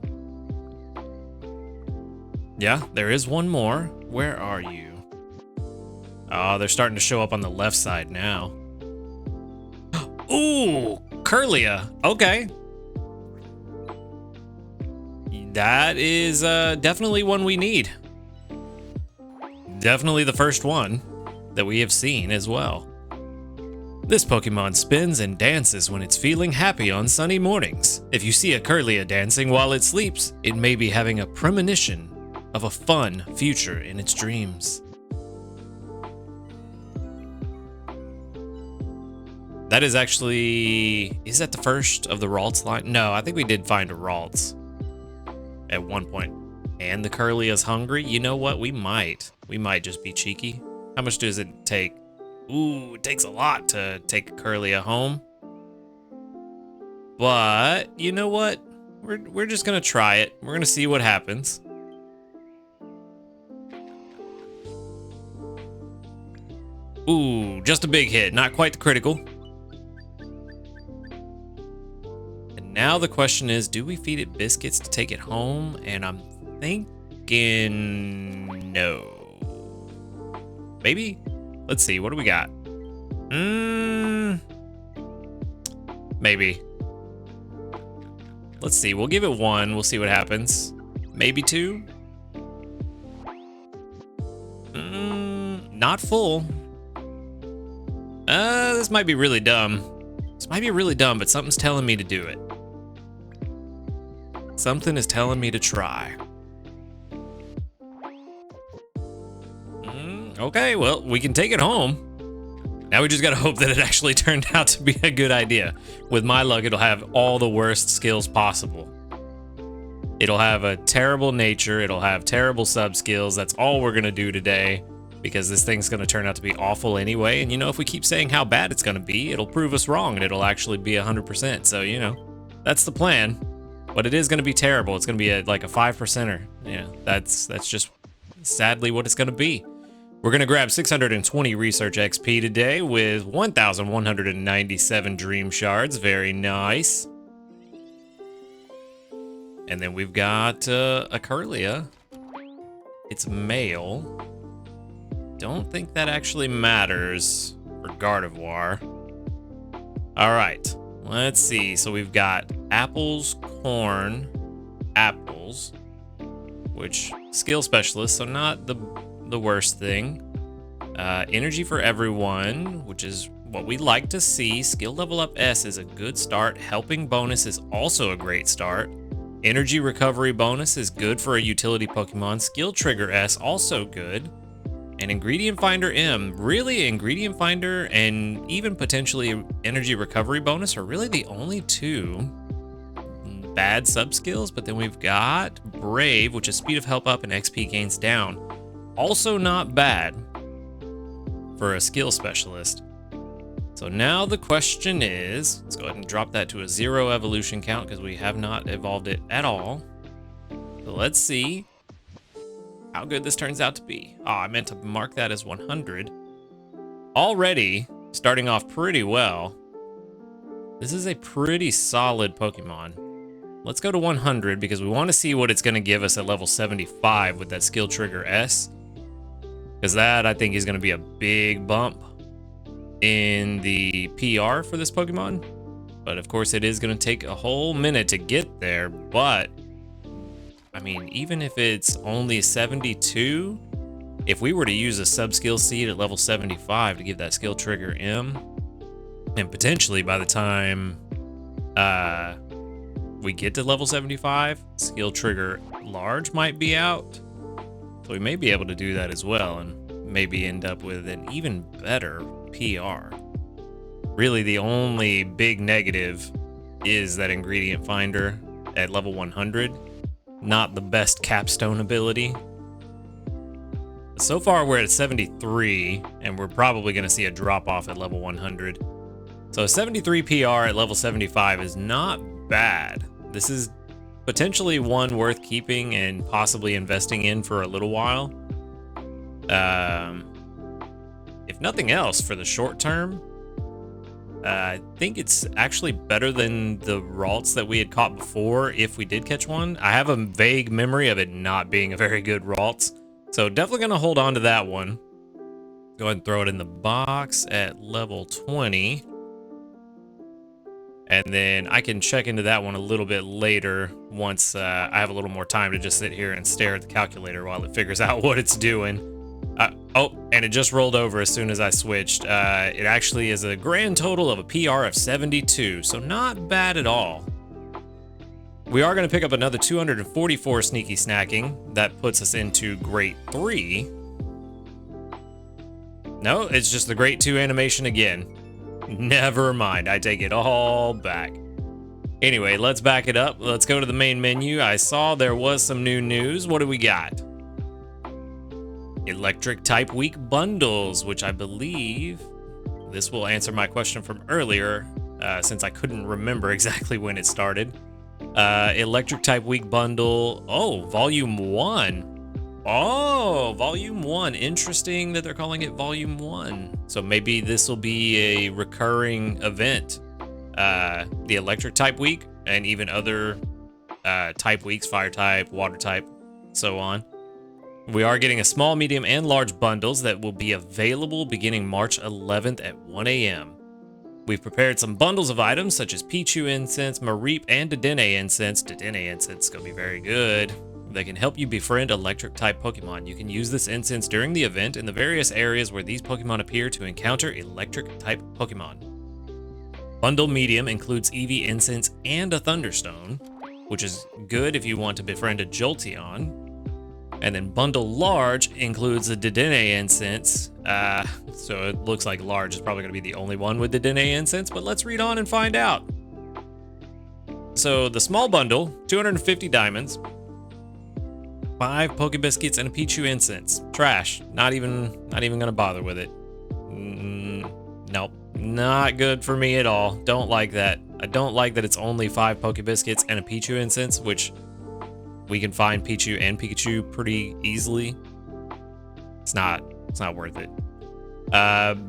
Yeah, there is one more. Where are you? Oh, they're starting to show up on the left side now. Ooh, Curlia. Okay. That is definitely one we need. Definitely the first one that we have seen as well. This Pokemon spins and dances when it's feeling happy on sunny mornings. If you see a Curlia dancing while it sleeps, it may be having a premonition of a fun future in its dreams. That is actually... Is that the first of the Ralts line? No, I think we did find a Ralts at one point. And the Curlia's hungry? You know what? We might just be cheeky. How much does it take? Ooh, it takes a lot to take a Curlia home. But, you know what? We're just gonna try it. We're gonna see what happens. Ooh, just a big hit. Not quite the critical. And now the question is, do we feed it biscuits to take it home? And I'm thinking no. Maybe? Let's see, what do we got? Maybe. Let's see, we'll give it 1. We'll see what happens. Maybe 2. Not full. This might be really dumb. This might be really dumb, but something's telling me to do it. Something is telling me to try. Okay, well, we can take it home. Now we just gotta hope that it actually turned out to be a good idea. With my luck, it'll have all the worst skills possible. It'll have a terrible nature, it'll have terrible sub skills. That's all we're gonna do today, because this thing's gonna turn out to be awful anyway. And you know, if we keep saying how bad it's gonna be, it'll prove us wrong and it'll actually be 100%. So, you know, that's the plan. But it is gonna be terrible. It's gonna be like a 5%er. Yeah, that's just sadly what it's gonna be. We're going to grab 620 Research XP today with 1,197 Dream Shards. Very nice. And then we've got a Curlia. It's male. Don't think that actually matters for Gardevoir. All right, let's see. So we've got apples, corn, apples, which skill specialist, so not the worst thing. Energy for everyone, which is what we like to see. Skill level up S is a good start. Helping bonus is also a great start. Energy recovery bonus is good for a utility Pokemon. Skill trigger S also good. And ingredient finder M, really ingredient finder and even potentially energy recovery bonus are really the only two bad sub skills. But then we've got Brave, which is speed of help up and XP gains down. Also not bad for a skill specialist. So now the question is, let's go ahead and drop that to a 0 evolution count because we have not evolved it at all. So let's see how good this turns out to be. Oh, I meant to mark that as 100. Already starting off pretty well. This is a pretty solid Pokemon. Let's go to 100 because we want to see what it's going to give us at level 75 with that skill trigger S. Because that, I think, is going to be a big bump in the PR for this Pokemon. But, of course, it is going to take a whole minute to get there. But I mean, even if it's only 72, if we were to use a sub-skill seed at level 75 to give that skill trigger M, and potentially by the time we get to level 75, skill trigger large might be out. So we may be able to do that as well and maybe end up with an even better PR. Really, the only big negative is that ingredient finder at level 100. Not the best capstone ability. So far, we're at 73, and we're probably going to see a drop-off at level 100. So 73 PR at level 75 is not bad. This is potentially one worth keeping and possibly investing in for a little while. If nothing else, for the short term, I think it's actually better than the Ralts that we had caught before if we did catch one. I have a vague memory of it not being a very good Ralts, so definitely going to hold on to that one. Go ahead and throw it in the box at level 20. And then I can check into that one a little bit later once I have a little more time to just sit here and stare at the calculator while it figures out what it's doing. Oh, and it just rolled over as soon as I switched. It actually is a grand total of a PR of 72, so not bad at all. We are going to pick up another 244 sneaky snacking. That puts us into Great 3. No, it's just the Great 2 animation again. Never mind, I take it all back. Anyway, let's back it up. Let's go to the main menu. I saw there was some new news. What do we got? Electric Type Week bundles, which I believe this will answer my question from earlier, since I couldn't remember exactly when it started. Electric Type Week bundle. Oh, Volume 1. Oh, Volume 1. Interesting that they're calling it Volume 1. So maybe this will be a recurring event. The Electric Type Week and even other type weeks, Fire Type, Water Type, so on. We are getting a small, medium, and large bundles that will be available beginning March 11th at 1 a.m. We've prepared some bundles of items such as Pichu Incense, Mareep, and Dedenne Incense. Dedenne Incense is going to be very good. They can help you befriend electric-type Pokemon. You can use this incense during the event in the various areas where these Pokemon appear to encounter electric-type Pokemon. Bundle Medium includes Eevee Incense and a Thunderstone, which is good if you want to befriend a Jolteon. And then Bundle Large includes a Dedenne Incense. So it looks like Large is probably going to be the only one with Dedenne Incense, but let's read on and find out. So the small bundle, 250 diamonds, 5 Pokebiscuits, and a Pichu Incense. Trash. Not even gonna bother with it. Nope. Not good for me at all. Don't like that. I don't like that it's only 5 Pokebiscuits and a Pichu Incense, which we can find Pichu and Pikachu pretty easily. It's not worth it.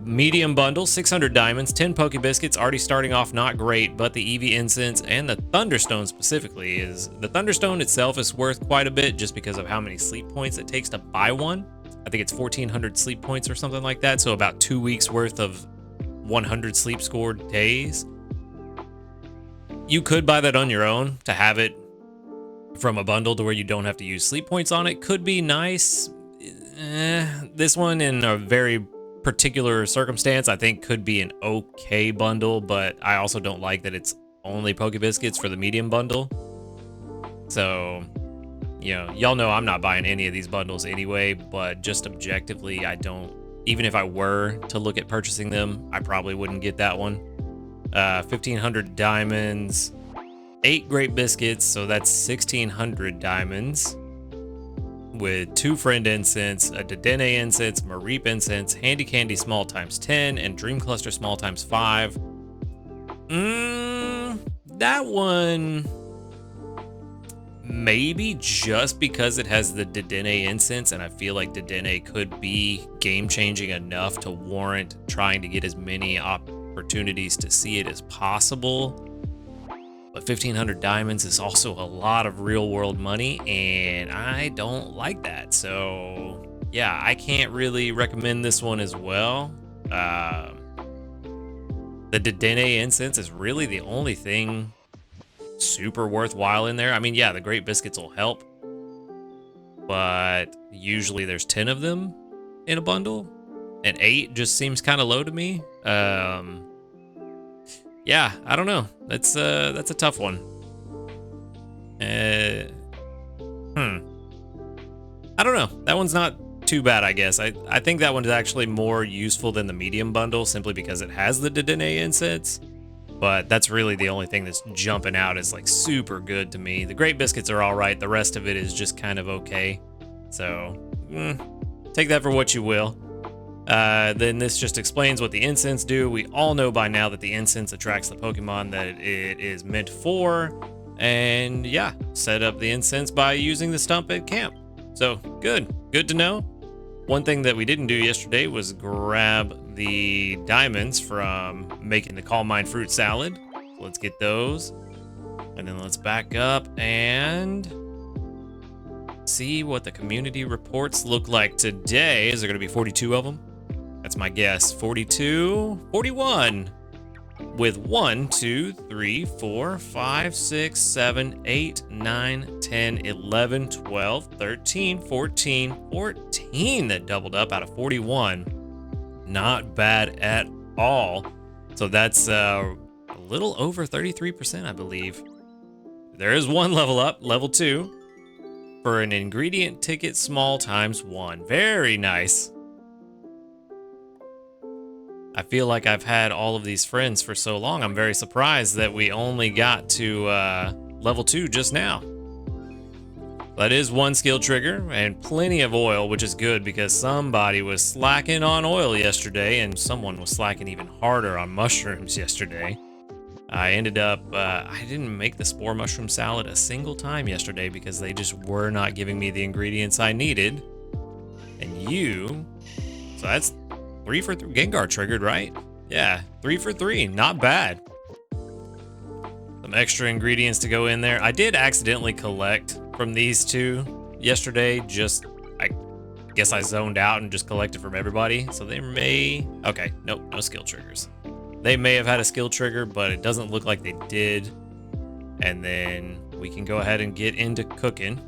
Medium bundle, 600 diamonds, 10 Pokebiscuits, already starting off not great, but the Eevee Incense and the Thunderstone specifically is... The Thunderstone itself is worth quite a bit just because of how many sleep points it takes to buy one. I think it's 1,400 sleep points or something like that, so about 2 weeks worth of 100 sleep scored days. You could buy that on your own to have it from a bundle to where you don't have to use sleep points on it. Could be nice. This one in a very particular circumstance I think could be an okay bundle, but I also don't like that it's only Pokebiscuits for the medium bundle. So, you know, y'all know I'm not buying any of these bundles anyway, but just objectively, I don't, even if I were to look at purchasing them, I probably wouldn't get that one. 1,500 diamonds, 8 Great Biscuits, so that's 1,600 diamonds, with 2 Friend Incense, a Dedenne Incense, Mareep Incense, Handy Candy Small times 10, and Dream Cluster Small times 5. That one, maybe just because it has the Dedenne Incense, and I feel like Dedenne could be game-changing enough to warrant trying to get as many opportunities to see it as possible. But 1,500 diamonds is also a lot of real-world money, and I don't like that. So, yeah, I can't really recommend this one as well. The Dedenne Incense is really the only thing super worthwhile in there. I mean, yeah, the Great Biscuits will help, but usually there's 10 of them in a bundle, and 8 just seems kind of low to me. Yeah, I don't know. That's a tough one. I don't know. That one's not too bad, I guess. I think that one is actually more useful than the medium bundle simply because it has the Dedenne incense. But that's really the only thing that's jumping out as like super good to me. The Great Biscuits are all right. The rest of it is just kind of okay. So take that for what you will. Then this just explains what the incense do. We all know by now that the incense attracts the Pokemon that it is meant for. And yeah, set up the incense by using the stump at camp. So good to know. One thing that we didn't do yesterday was grab the diamonds from making the Calm Mind fruit salad. So let's get those. And then let's back up and see what the community reports look like today. Is there going to be 42 of them? That's my guess. 42, 41. With 1, 2, 3, 4, 5, 6, 7, 8, 9, 10, 11, 12, 13, 14, 14 that doubled up out of 41. Not bad at all. So that's a little over 33%, I believe. There is one level up, level 2, for an ingredient ticket small times 1. Very nice. I feel like I've had all of these friends for so long. I'm very surprised that we only got to level 2 just now. That is one skill trigger and plenty of oil, which is good because somebody was slacking on oil yesterday and someone was slacking even harder on mushrooms yesterday. I ended up, I didn't make the spore mushroom salad a single time yesterday because they just were not giving me the ingredients I needed. And so that's 3 for 3. Gengar triggered, right? Yeah, 3 for 3. Not bad. Some extra ingredients to go in there. I did accidentally collect from these two yesterday. I guess I zoned out and just collected from everybody. So they may... Okay, nope, no skill triggers. They may have had a skill trigger, but it doesn't look like they did. And then we can go ahead and get into cooking.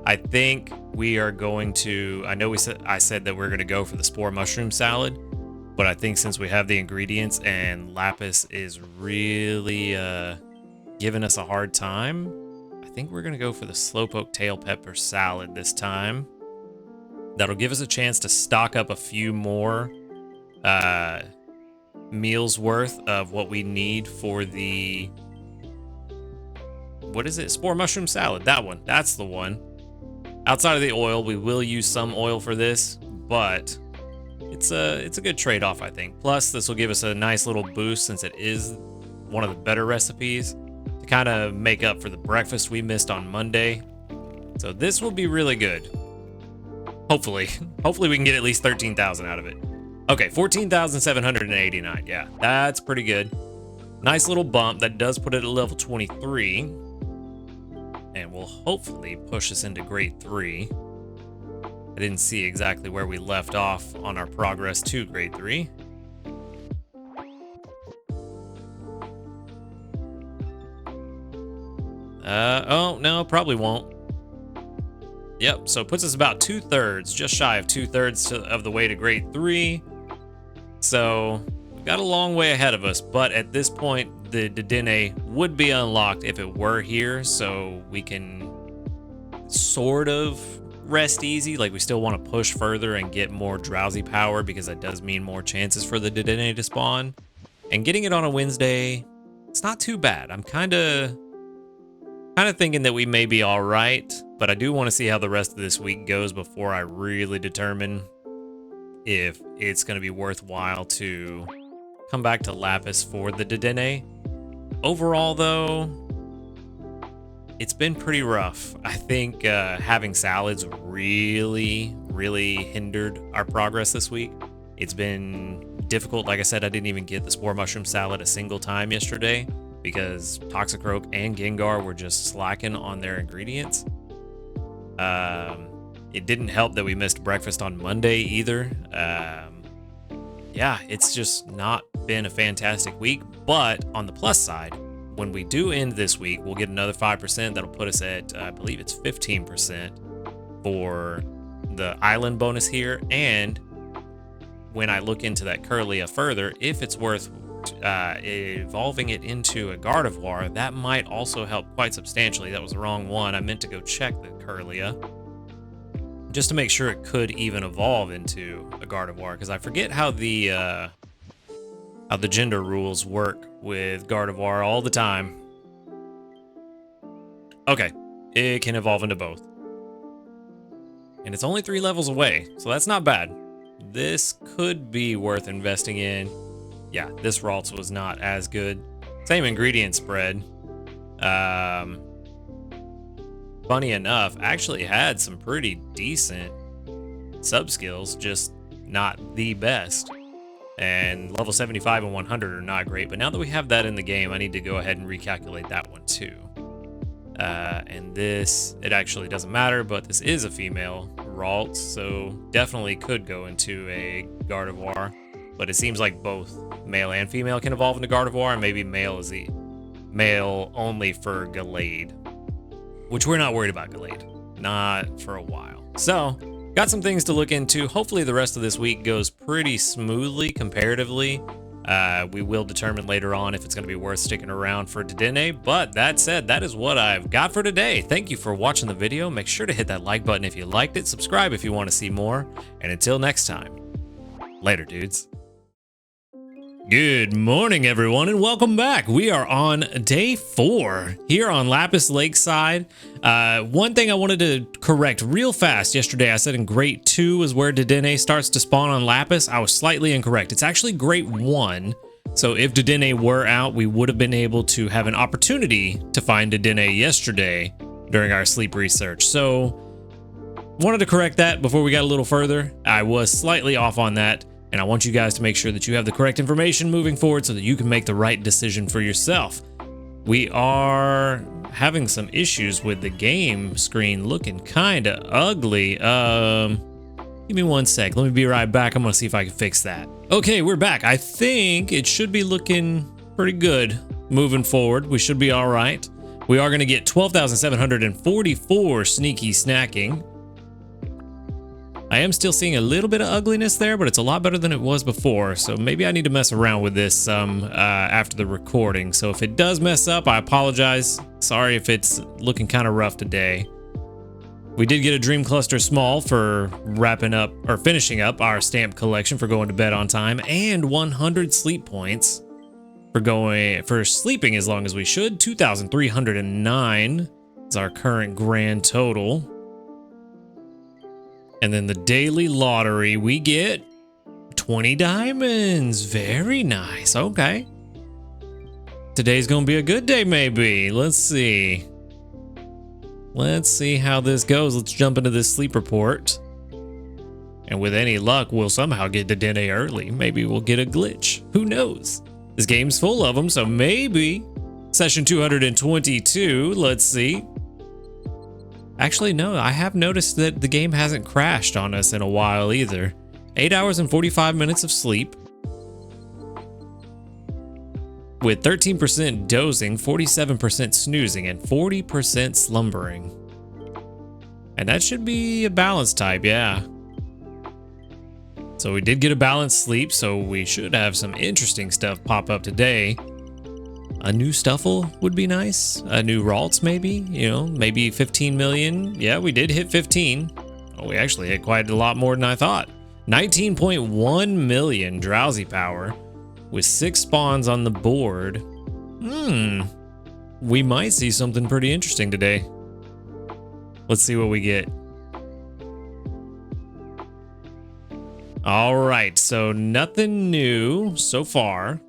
I think we are going to, I said that we're going to go for the spore mushroom salad, but I think since we have the ingredients and Lapis is really giving us a hard time, I think we're going to go for the slowpoke tail pepper salad this time. That'll give us a chance to stock up a few more meals worth of what we need for the, what is it? Spore mushroom salad. That one. That's the one. Outside of the oil, we will use some oil for this, but it's a good trade-off, I think. Plus, this will give us a nice little boost since it is one of the better recipes to kind of make up for the breakfast we missed on Monday. So this will be really good. Hopefully. Hopefully we can get at least 13,000 out of it. Okay, 14,789. Yeah, that's pretty good. Nice little bump. That does put it at level 23. And will hopefully push us into grade 3. I didn't see exactly where we left off on our progress to grade 3. Oh, no, probably won't. Yep, so it puts us about 2/3, just shy of 2/3 of the way to grade 3. So we've got a long way ahead of us, but at this point, the Dedenne would be unlocked if it were here, so we can sort of rest easy. Like, we still want to push further and get more drowsy power because that does mean more chances for the Dedenne to spawn. And getting it on a Wednesday, it's not too bad. I'm kind of thinking that we may be all right, but I do want to see how the rest of this week goes before I really determine if it's going to be worthwhile to come back to Lapis for the Dedenne. Overall, though, it's been pretty rough. I think having salads really hindered our progress this week. It's been difficult. Like I said, I didn't even get the spore mushroom salad a single time yesterday because Toxicroak and Gengar were just slacking on their ingredients. It didn't help that we missed breakfast on Monday either. Yeah, it's just not been a fantastic week. But on the plus side, when we do end this week, we'll get another 5%. That'll put us at, I believe it's 15% for the island bonus here, and when I look into that Curlia further, if it's worth evolving it into a Gardevoir, that might also help quite substantially. That was the wrong one. I meant to go check the Curlia just to make sure it could even evolve into a Gardevoir, because I forget how the gender rules work with Gardevoir all the time. Okay, it can evolve into both. And it's only 3 levels away, so that's not bad. This could be worth investing in. Yeah, this Ralts was not as good. Same ingredient spread. Funny enough, actually had some pretty decent sub skills, just not the best. And level 75 and 100 are not great, but now that we have that in the game, I need to go ahead and recalculate that one too. And this, it actually doesn't matter, but this is a female Ralts, so definitely could go into a Gardevoir. But it seems like both male and female can evolve into Gardevoir, and maybe male is the male only for Gallade, which we're not worried about Gallade, not for a while. So got some things to look into. Hopefully the rest of this week goes pretty smoothly comparatively. We will determine later on if it's going to be worth sticking around for Dedenne, but that said, that is what I've got for today. Thank you for watching the video. Make sure to hit that like button if you liked it, subscribe if you want to see more, and until next time, later dudes. Good morning, everyone, and welcome back. We are on day 4 here on Lapis Lakeside. One thing I wanted to correct real fast. Yesterday, I said in Grade 2 is where Dedenne starts to spawn on Lapis. I was slightly incorrect. It's actually Grade 1. So if Dedenne were out, we would have been able to have an opportunity to find Dedenne yesterday during our sleep research. So wanted to correct that before we got a little further. I was slightly off on that. And I want you guys to make sure that you have the correct information moving forward so that you can make the right decision for yourself. We are having some issues with the game screen looking kind of ugly. Give me one sec. Let me be right back. I'm going to see if I can fix that. Okay, we're back. I think it should be looking pretty good moving forward. We should be all right. We are going to get 12,744 sneaky snacking. I am still seeing a little bit of ugliness there, but it's a lot better than it was before, so maybe I need to mess around with this some after the recording. So if it does mess up, I apologize. Sorry if it's looking kind of rough today. We did get a Dream Cluster Small for wrapping up or finishing up our stamp collection for going to bed on time, and 100 sleep points for sleeping as long as we should. 2,309 is our current grand total. And then the daily lottery, we get 20 diamonds. Very nice. Okay. Today's going to be a good day, maybe. Let's see. Let's see how this goes. Let's jump into this sleep report. And with any luck, we'll somehow get to Dedenne early. Maybe we'll get a glitch. Who knows? This game's full of them, so maybe. Session 222. Let's see. Actually, no, I have noticed that the game hasn't crashed on us in a while either. 8 hours and 45 minutes of sleep. With 13% dozing, 47% snoozing, and 40% slumbering. And that should be a balanced type, yeah. So we did get a balanced sleep, so we should have some interesting stuff pop up today. A new Stuffle would be nice. A new Ralts, maybe. You know, maybe 15 million. Yeah, we did hit 15. Oh, we actually hit quite a lot more than I thought. 19.1 million drowsy power with 6 spawns on the board. We might see something pretty interesting today. Let's see what we get. All right, so nothing new so far.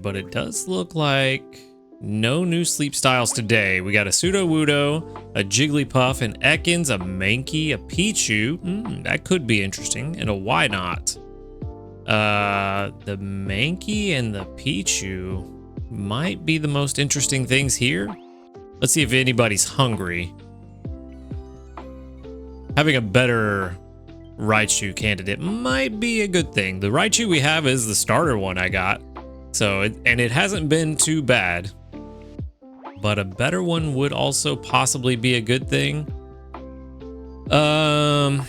But it does look like no new sleep styles today. We got a Sudowoodo, a Jigglypuff, an Ekans, a Mankey, a Pichu. That could be interesting. And a Why-Not. The Mankey and the Pichu might be the most interesting things here. Let's see if anybody's hungry. Having a better Raichu candidate might be a good thing. The Raichu we have is the starter one I got. So, and it hasn't been too bad, but a better one would also possibly be a good thing. No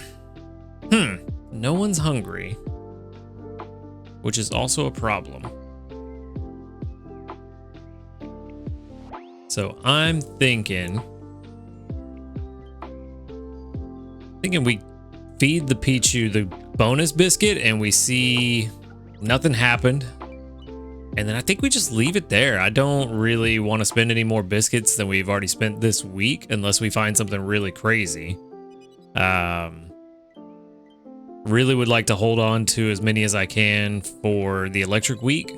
one's hungry, which is also a problem. So I'm thinking we feed the Pichu the bonus biscuit and we see nothing happened. And then I think we just leave it there. I don't really want to spend any more biscuits than we've already spent this week unless we find something really crazy. Really would like to hold on to as many as I can for the electric week.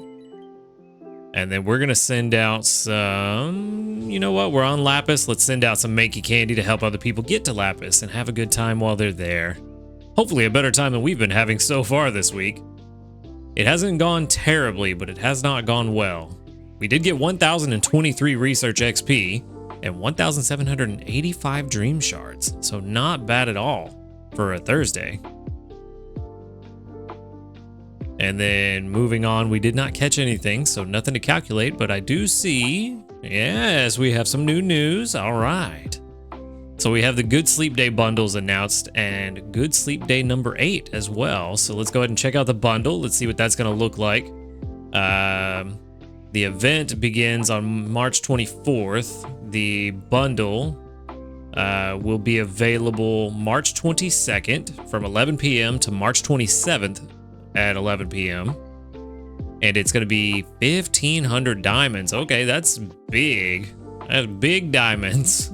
And then we're going to send out some, you know what? We're on Lapis. Let's send out some Makey candy to help other people get to Lapis and have a good time while they're there. Hopefully a better time than we've been having so far this week. It hasn't gone terribly, but it has not gone well. We did get 1,023 research XP and 1,785 dream shards. So not bad at all for a Thursday. And then moving on, we did not catch anything, so nothing to calculate, but I do see, yes, we have some new news. All right. So we have the Good Sleep Day bundles announced and Good Sleep Day number 8 as well. So let's go ahead and check out the bundle. Let's see what that's going to look like. The event begins on March 24th. The bundle will be available March 22nd from 11 p.m. to March 27th. At 11 p.m. And it's going to be 1,500 diamonds. Okay, that's big. That's big diamonds.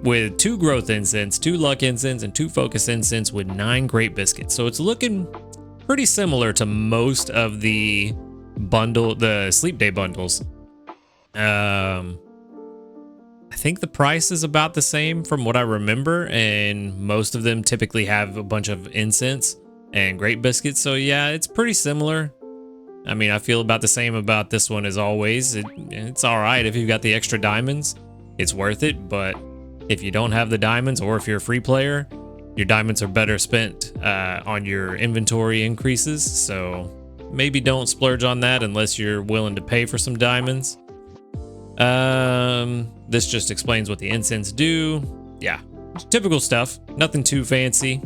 With 2 growth incense, 2 luck incense, and 2 focus incense with 9 great biscuits. So it's looking pretty similar to most of the sleep day bundles. I think the price is about the same from what I remember, and most of them typically have a bunch of incense and great biscuits. So yeah, it's pretty similar. I mean, I feel about the same about this one as always. It's all right if you've got the extra diamonds, it's worth it. But if you don't have the diamonds, or if you're a free player, your diamonds are better spent on your inventory increases. So maybe don't splurge on that unless you're willing to pay for some diamonds. This just explains what the incense do. Yeah, typical stuff, nothing too fancy.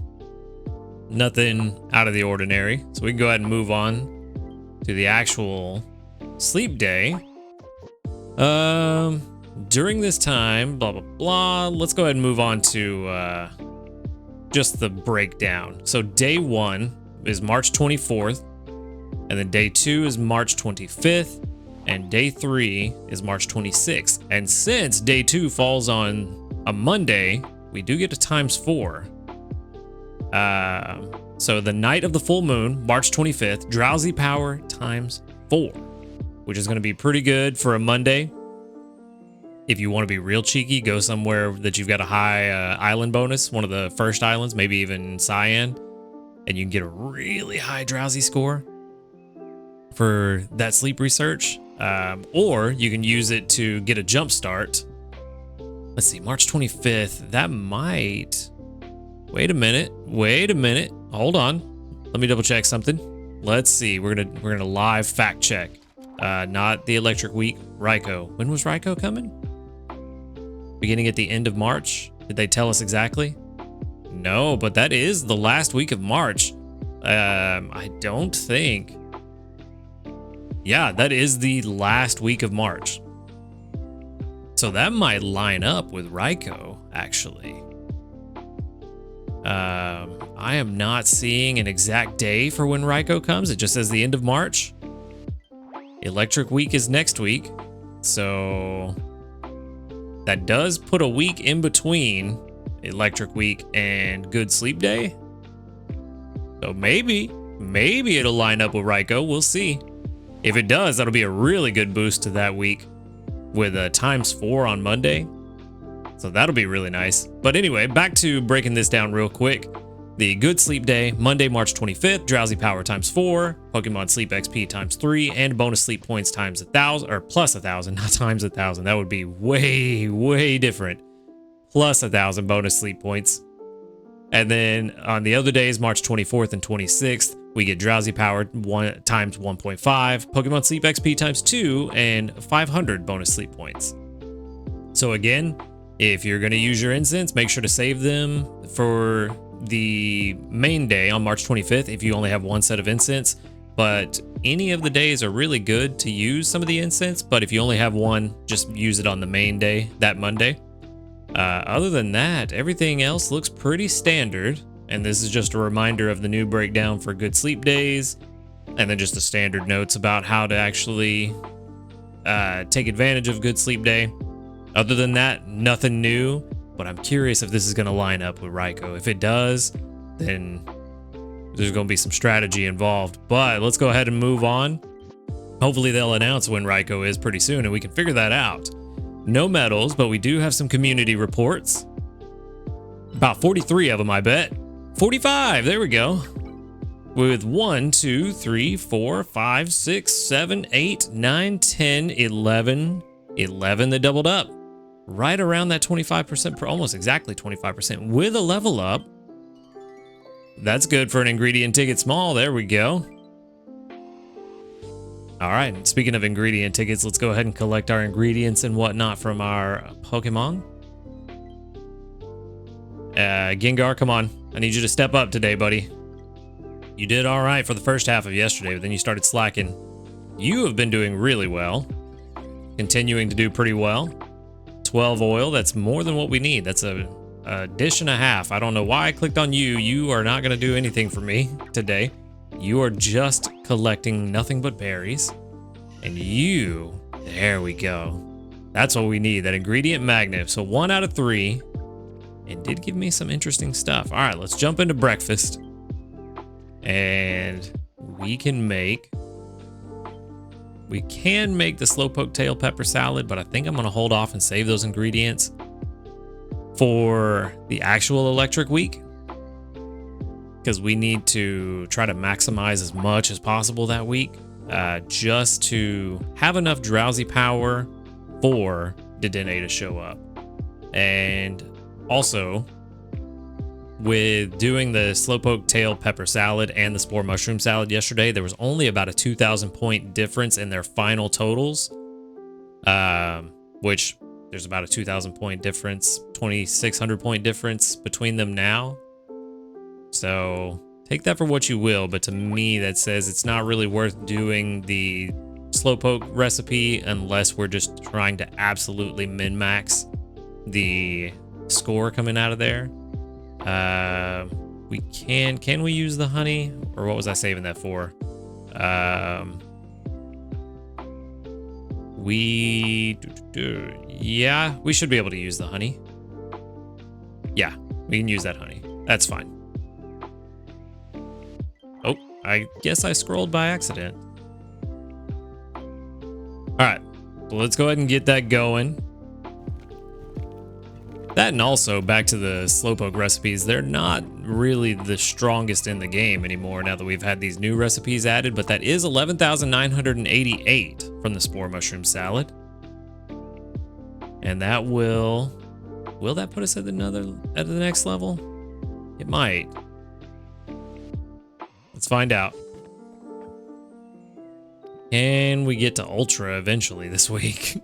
Nothing out of the ordinary. So we can go ahead and move on to the actual sleep day. During this time, blah, blah, blah. Let's go ahead and move on to just the breakdown. So day 1 is March 24th. And then day 2 is March 25th. And day 3 is March 26th. And since day 2 falls on a Monday, we do get to ×4. So the night of the full moon, March 25th, drowsy power ×4, which is going to be pretty good for a Monday. If you want to be real cheeky, go somewhere that you've got a high island bonus, one of the first islands, maybe even Cyan, and you can get a really high drowsy score for that sleep research. Or you can use it to get a jump start. Let's see, March 25th, that might... Wait a minute. Hold on. Let me double check something. Let's see. We're gonna live fact check. Not the electric week. Ryko. When was Ryko coming? Beginning at the end of March? Did they tell us exactly? No, but that is the last week of March. I don't think. Yeah, that is the last week of March. So that might line up with Ryko, actually. I am not seeing an exact day for when Ryko comes. It just says the end of March. Electric week is next week. So that does put a week in between electric week and good sleep day. So maybe it'll line up with Ryko. We'll see. If it does, that'll be a really good boost to that week with ×4 on Monday. So that'll be really nice. But anyway, back to breaking this down real quick. The Good Sleep Day, Monday, March 25th, Drowsy Power ×4, Pokemon Sleep XP ×3, and bonus sleep points ×1,000, or +1,000, not ×1,000. That would be way different. +1,000 bonus sleep points. And then on the other days, March 24th and 26th, We get Drowsy Power 1 times 1.5, Pokemon Sleep XP times 2, and 500 bonus sleep points. So again, if you're going to use your incense, make sure to save them for the main day on March 25th if you only have one set of incense. But any of the days are really good to use some of the incense, but if you only have one, just use it on the main day, that Monday. Other than that, everything else looks pretty standard. And this is just a reminder of the new breakdown for good sleep days, and then just the standard notes about how to actually take advantage of good sleep day. Other than that, nothing new, but I'm curious if this is going to line up with Raikou. If it does, then there's going to be some strategy involved. But let's go ahead and move on. Hopefully they'll announce when Raikou is pretty soon, and we can figure that out. No medals, but we do have some community reports. About 43 of them, I bet. 45, there we go. With 1, 2, 3, 4, 5, 6, 7, 8, 9, 10, 11 that doubled up. Right around that 25%, almost exactly 25% with a level up. That's good for an ingredient ticket small. There we go. All right, speaking of ingredient tickets, let's go ahead and collect our ingredients and whatnot from our Pokemon. Gengar, come on. I need you to step up today, buddy. You did all right for the first half of yesterday, but then you started slacking. You have been doing really well. Continuing to do pretty well. 12 oil, that's more than what we need. That's a dish and a half. I don't know why I clicked on you. You are not going to do anything for me today. You are just collecting nothing but berries. And you, there we go. That's what we need, that ingredient magnet. So 1 out of 3. It did give me some interesting stuff. All right, let's jump into breakfast. And we can make the slowpoke tail pepper salad, but I think I'm going to hold off and save those ingredients for the actual electric week, because we need to try to maximize as much as possible that week, just to have enough drowsy power for Dedenne to show up. And also, with doing the slowpoke tail pepper salad and the spore mushroom salad yesterday, there was only about a 2,000 point difference in their final totals, which there's about a 2,000 point difference, 2,600 point difference between them now. So take that for what you will, but to me that says it's not really worth doing the slowpoke recipe unless we're just trying to absolutely min-max the score coming out of there. We can we use the honey, or what was I saving that for? Yeah, we should be able to use the honey. Yeah, we can use that honey. That's fine. Oh, I guess I scrolled by accident. All right, so let's go ahead and get that going. That, and also back to the slowpoke recipes, they're not really the strongest in the game anymore now that we've had these new recipes added, but that is 11,988 from the spore mushroom salad. And that will that put us at the next level? It might. Let's find out. Can we get to Ultra eventually this week?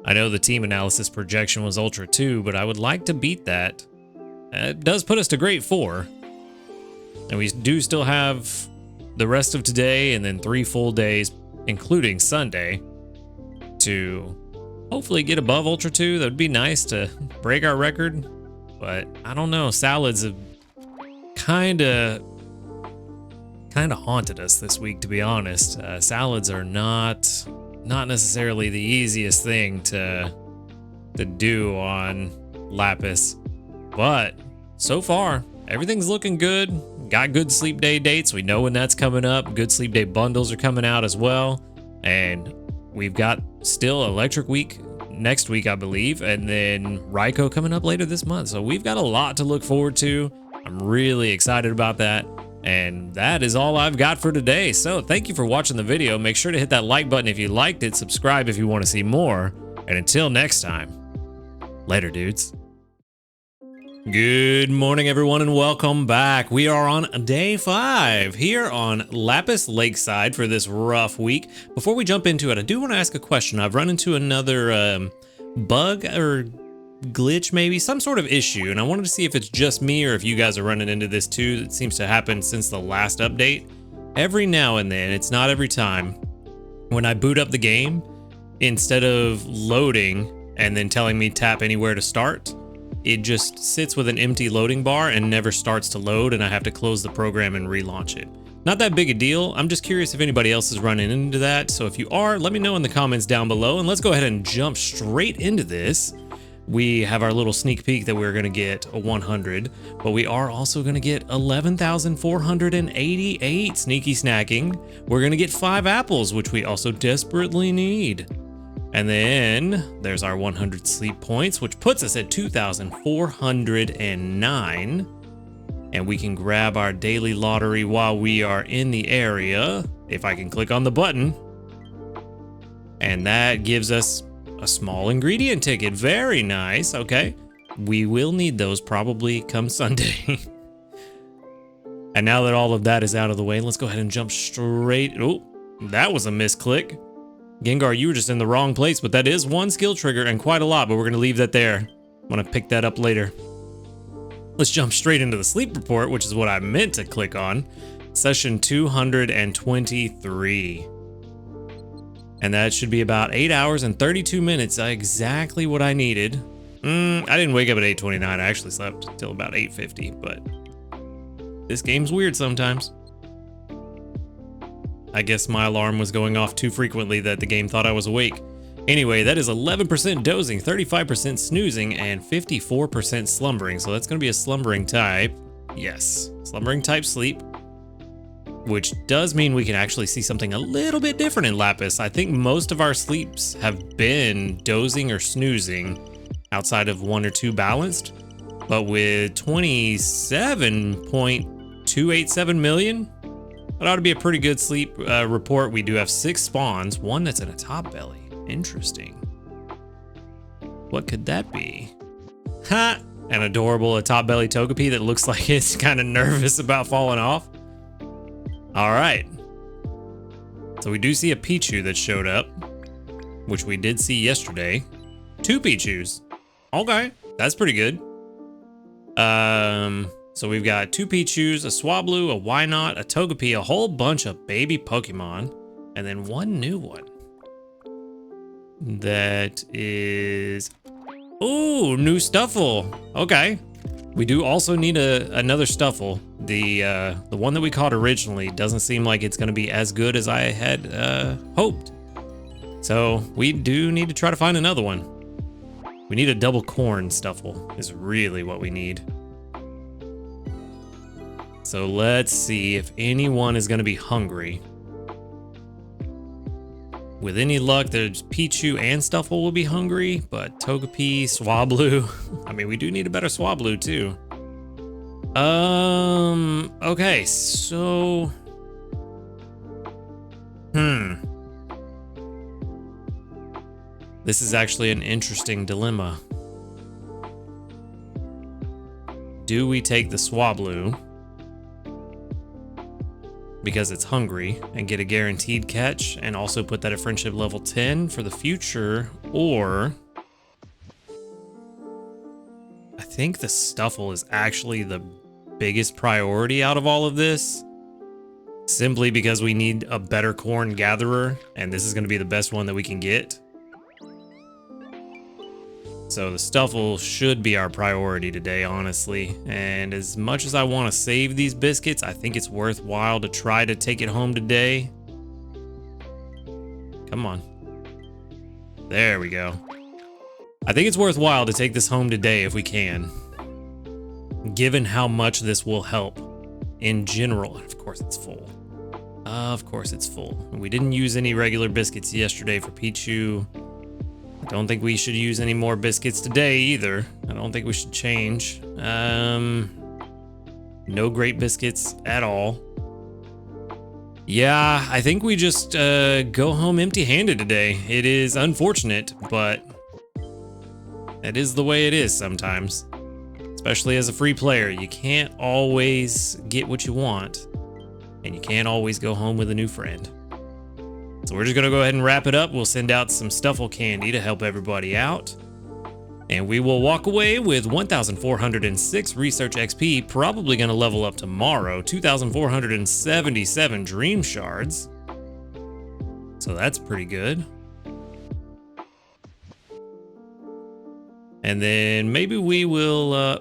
I know the team analysis projection was Ultra 2, but I would like to beat that. It does put us to Grade 4. And we do still have the rest of today and then 3 full days, including Sunday, to hopefully get above Ultra 2. That would be nice to break our record. But I don't know, salads have kind of haunted us this week, to be honest. Salads are not necessarily the easiest thing to do on Lapis, but so far everything's looking good. Got good sleep day dates. We know when that's coming up. Good sleep day bundles are coming out as well, and we've got still electric week next week, I believe, and then Raikou coming up later this month. So we've got a lot to look forward to. I'm really excited about that. And that is all I've got for today. So thank you for watching the video. Make sure to hit that like button if you liked it, subscribe if you want to see more, and until next time, later dudes. Good morning, everyone, and welcome back. We are on day 5 here on Lapis Lakeside for this rough week. Before we jump into it, I do want to ask a question. I've run into another bug or glitch, maybe some sort of issue, and I wanted to see if it's just me or if you guys are running into this too. It seems to happen since the last update. Every now and then, it's not every time, when I boot up the game, instead of loading and then telling me tap anywhere to start, it just sits with an empty loading bar and never starts to load, and I have to close the program and relaunch it. Not that big a deal. I'm just curious if anybody else is running into that. So if you are, let me know in the comments down below, and let's go ahead and jump straight into this. We have our little sneak peek that we're going to get a 100, but we are also going to get 11,488 sneaky snacking. We're going to get 5 apples, which we also desperately need. And then there's our 100 sleep points, which puts us at 2,409. And we can grab our daily lottery while we are in the area, if I can click on the button. And that gives us a small ingredient ticket. Very nice. Okay. We will need those probably come Sunday. And now that all of that is out of the way, let's go ahead and jump straight. Oh, that was a misclick. Gengar, you were just in the wrong place, but that is 1 skill trigger and quite a lot, but we're going to leave that there. I'm going to pick that up later. Let's jump straight into the sleep report, which is what I meant to click on. Session 223. And that should be about 8 hours and 32 minutes, exactly what I needed. I didn't wake up at 8:29, I actually slept till about 8:50, but this game's weird sometimes. I guess my alarm was going off too frequently that the game thought I was awake. Anyway, that is 11% dozing, 35% snoozing, and 54% slumbering. So that's going to be a slumbering type. Yes, slumbering type sleep. Which does mean we can actually see something a little bit different in Lapis. I think most of our sleeps have been dozing or snoozing outside of 1 or 2 balanced. But with 27.287 million, that ought to be a pretty good sleep report. We do have 6 spawns, 1 that's in a top belly. Interesting. What could that be? Ha! An adorable top belly Togepi that looks like it's kind of nervous about falling off. All right. So we do see a Pichu that showed up, which we did see yesterday. 2 Pichus. Okay, that's pretty good. So we've got 2 Pichus, a Swablu, a Wynot, a Togepi, a whole bunch of baby Pokemon, and then 1 new one. That is... Ooh, new Stuffle. Okay. We do also need another Stuffle. The one that we caught originally doesn't seem like it's going to be as good as I had hoped. So we do need to try to find another one. We need a double corn Stuffle is really what we need. So let's see if anyone is going to be hungry. With any luck, there's Pichu and Stuffle will be hungry, but Togepi, Swablu. I mean, we do need a better Swablu too. Okay, so... This is actually an interesting dilemma. Do we take the Swablu because it's hungry and get a guaranteed catch and also put that at friendship level 10 for the future, or I think the Stuffle is actually the biggest priority out of all of this, simply because we need a better corn gatherer and this is going to be the best one that we can get. So the Stuffle should be our priority today, honestly. And as much as I want to save these biscuits, I think it's worthwhile to try to take it home today. Come on. There we go. I think it's worthwhile to take this home today if we can, given how much this will help in general. Of course it's full. Of course it's full. We didn't use any regular biscuits yesterday for Pichu. I don't think we should use any more biscuits today either. I don't think we should change. No great biscuits at all. Yeah, I think we just go home empty-handed today. It is unfortunate, but that is the way it is sometimes. It's especially as a free player. You can't always get what you want, and you can't always go home with a new friend. So we're just gonna go ahead and wrap it up. We'll send out some Stuffle candy to help everybody out. And we will walk away with 1,406 research XP, probably gonna level up tomorrow, 2,477 dream shards. So that's pretty good. And then maybe we will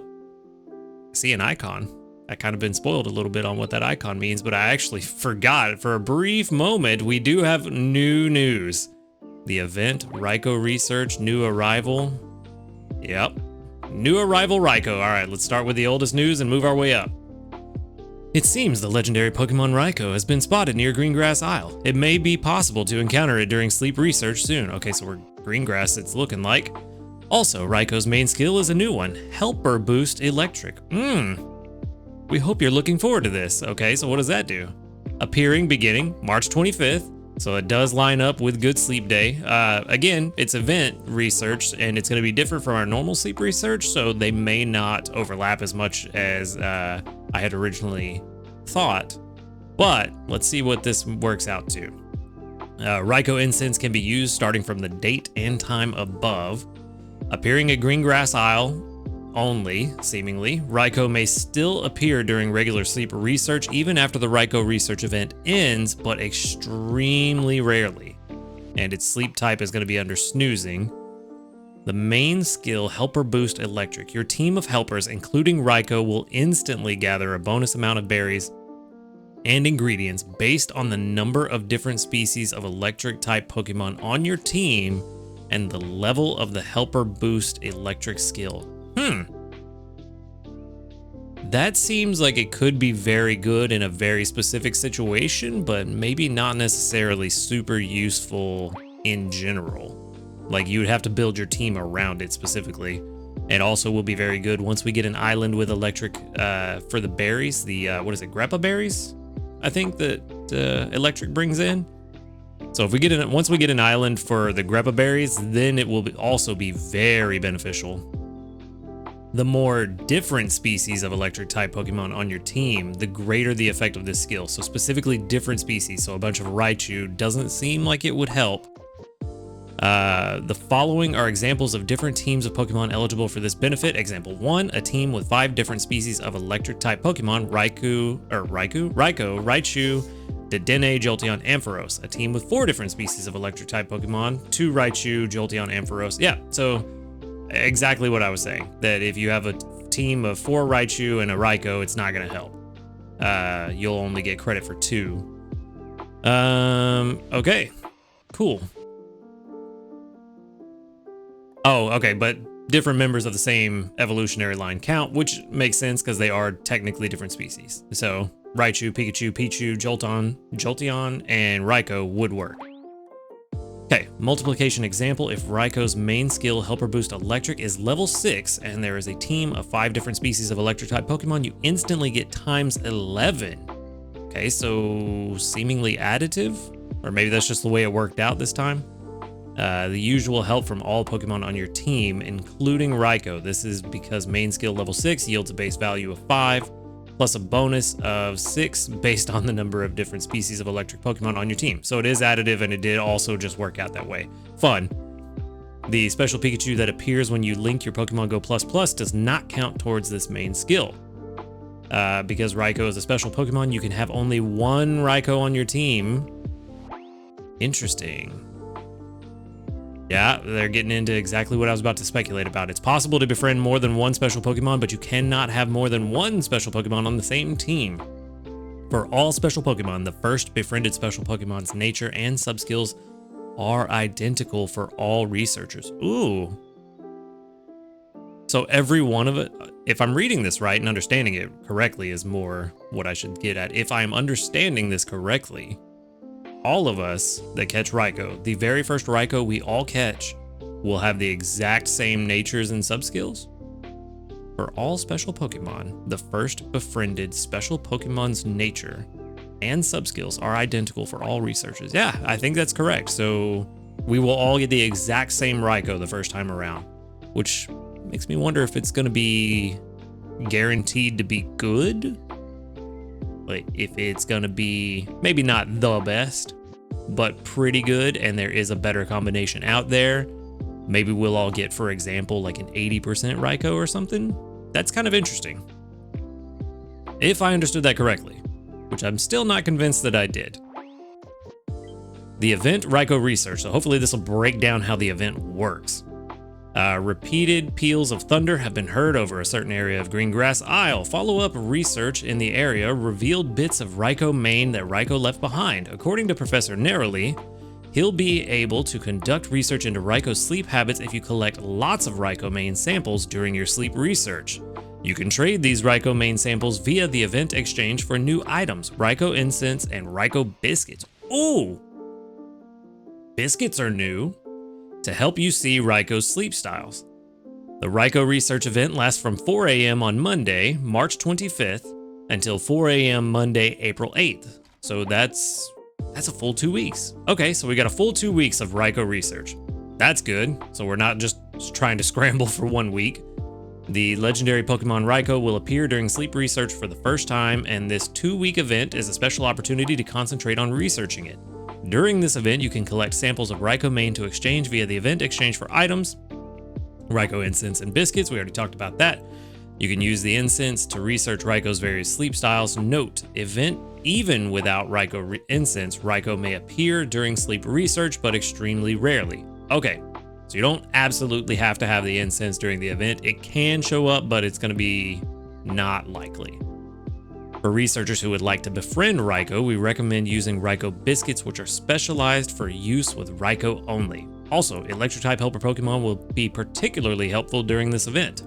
see an icon. I kind of been spoiled a little bit on what that icon means, but I actually forgot. For a brief moment, we do have new news. The event, Raikou Research, new arrival. Yep, new arrival Raikou. All right, let's start with the oldest news and move our way up. It seems the legendary Pokemon Raikou has been spotted near Greengrass Isle. It may be possible to encounter it during sleep research soon. Okay, so we're Greengrass, it's looking like. Also, Raikou's main skill is a new one, Helper Boost Electric. We hope you're looking forward to this. Okay, so what does that do? Appearing beginning March 25th, so it does line up with Good Sleep Day. Again, it's event research, and it's going to be different from our normal sleep research, so they may not overlap as much as I had originally thought. But let's see what this works out to. Raikou incense can be used starting from the date and time above. Appearing at Greengrass Isle only, seemingly, Raikou may still appear during regular sleep research even after the Raikou research event ends, but extremely rarely. And its sleep type is going to be under snoozing. The main skill, Helper Boost Electric. Your team of helpers, including Raikou, will instantly gather a bonus amount of berries and ingredients based on the number of different species of electric type Pokemon on your team and the level of the Helper Boost Electric skill. That seems like it could be very good in a very specific situation, but maybe not necessarily super useful in general. Like, you would have to build your team around it specifically. It also will be very good once we get an island with electric for the berries. The, what is it, Greppa berries? I think that electric brings in. So if we get once we get an island for the Greppa berries, then it will also be very beneficial. The more different species of electric type Pokemon on your team, the greater the effect of this skill. So specifically different species. So a bunch of Raichu doesn't seem like it would help. The following are examples of different teams of Pokemon eligible for this benefit. Example 1, a team with 5 different species of electric type Pokemon, Raikou, Raichu, Dedenne, Jolteon, Ampharos. A team with 4 different species of electric type Pokemon, 2 Raichu, Jolteon, Ampharos. Yeah, so exactly what I was saying, that if you have a team of 4 Raichu and a Raikou, it's not going to help. You'll only get credit for 2. Okay, cool. Oh, okay, but different members of the same evolutionary line count, which makes sense because they are technically different species. So Raichu, Pikachu, Pichu, Jolteon, and Raikou would work. Okay, multiplication example. If Raikou's main skill, Helper Boost Electric, is level 6, and there is a team of 5 different species of electric type Pokemon, you instantly get times 11. Okay, so seemingly additive, or maybe that's just the way it worked out this time. The usual help from all Pokemon on your team, including Raikou. This is because main skill level 6 yields a base value of 5, plus a bonus of 6 based on the number of different species of electric Pokemon on your team. So it is additive, and it did also just work out that way. Fun. The special Pikachu that appears when you link your Pokemon Go++ does not count towards this main skill. Because Raikou is a special Pokemon, you can have only 1 Raikou on your team. Interesting. Yeah, they're getting into exactly what I was about to speculate about. It's possible to befriend more than 1 special Pokemon, but you cannot have more than 1 special Pokemon on the same team. For all special Pokemon, the first befriended special Pokemon's nature and subskills are identical for all researchers. Ooh. So every one of it, if I'm reading this right and understanding it correctly is more what I should get at. If I'm understanding this correctly, all of us that catch Raikou, the very first Raikou we all catch, will have the exact same natures and subskills. For all special Pokemon, the first befriended special Pokemon's nature and subskills are identical for all researchers. Yeah, I think that's correct. So we will all get the exact same Raikou the first time around, which makes me wonder if it's going to be guaranteed to be good. Like if it's gonna be maybe not the best, but pretty good, and there is a better combination out there, maybe we'll all get, for example, like an 80% Raikou or something. That's kind of interesting. If I understood that correctly, which I'm still not convinced that I did. The event Raikou research. So hopefully this will break down how the event works. Repeated peals of thunder have been heard over a certain area of Greengrass Isle. Follow-up research in the area revealed bits of Raikou mane that Raikou left behind. According to Professor Narrowly, he'll be able to conduct research into Raikou's sleep habits if you collect lots of Raikou mane samples during your sleep research. You can trade these Raikou mane samples via the event exchange for new items, Raikou incense and Raikou biscuits. Ooh! Biscuits are new to help you see Raikou's sleep styles. The Raikou research event lasts from 4 a.m. on Monday, March 25th, until 4 a.m. Monday, April 8th. So that's a full 2 weeks. Okay, so we got a full 2 weeks of Raikou research. That's good. So we're not just trying to scramble for 1 week. The legendary Pokemon Raikou will appear during sleep research for the first time, and this 2-week event is a special opportunity to concentrate on researching it. During this event, you can collect samples of Raikou mane to exchange via the event exchange for items, Raikou incense and biscuits. We already talked about that. You can use the incense to research Raikou's various sleep styles. Note, even without Raikou incense, Raikou may appear during sleep research, but extremely rarely. Okay, so you don't absolutely have to have the incense during the event. It can show up, but it's going to be not likely. For researchers who would like to befriend Raikou, we recommend using Raikou biscuits, which are specialized for use with Raikou only. Also, Electric-type helper Pokemon will be particularly helpful during this event.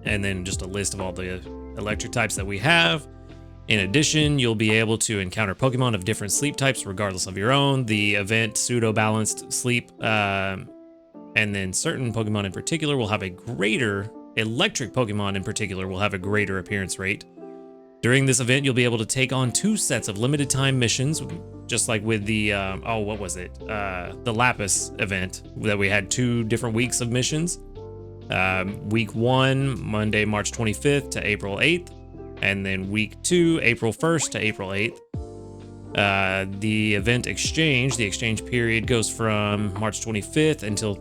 And then just a list of all the electric types that we have. In addition, you'll be able to encounter Pokemon of different sleep types regardless of your own. The event pseudo-balanced sleep, and then certain Pokemon in particular will have a greater, electric Pokemon in particular will have a greater appearance rate. During this event, you'll be able to take on 2 sets of limited time missions, just like with the, what was it? The Lapis event, that we had 2 different weeks of missions. Week 1, Monday, March 25th to April 8th, and then week 2, April 1st to April 8th. The event exchange, the exchange period goes from March 25th until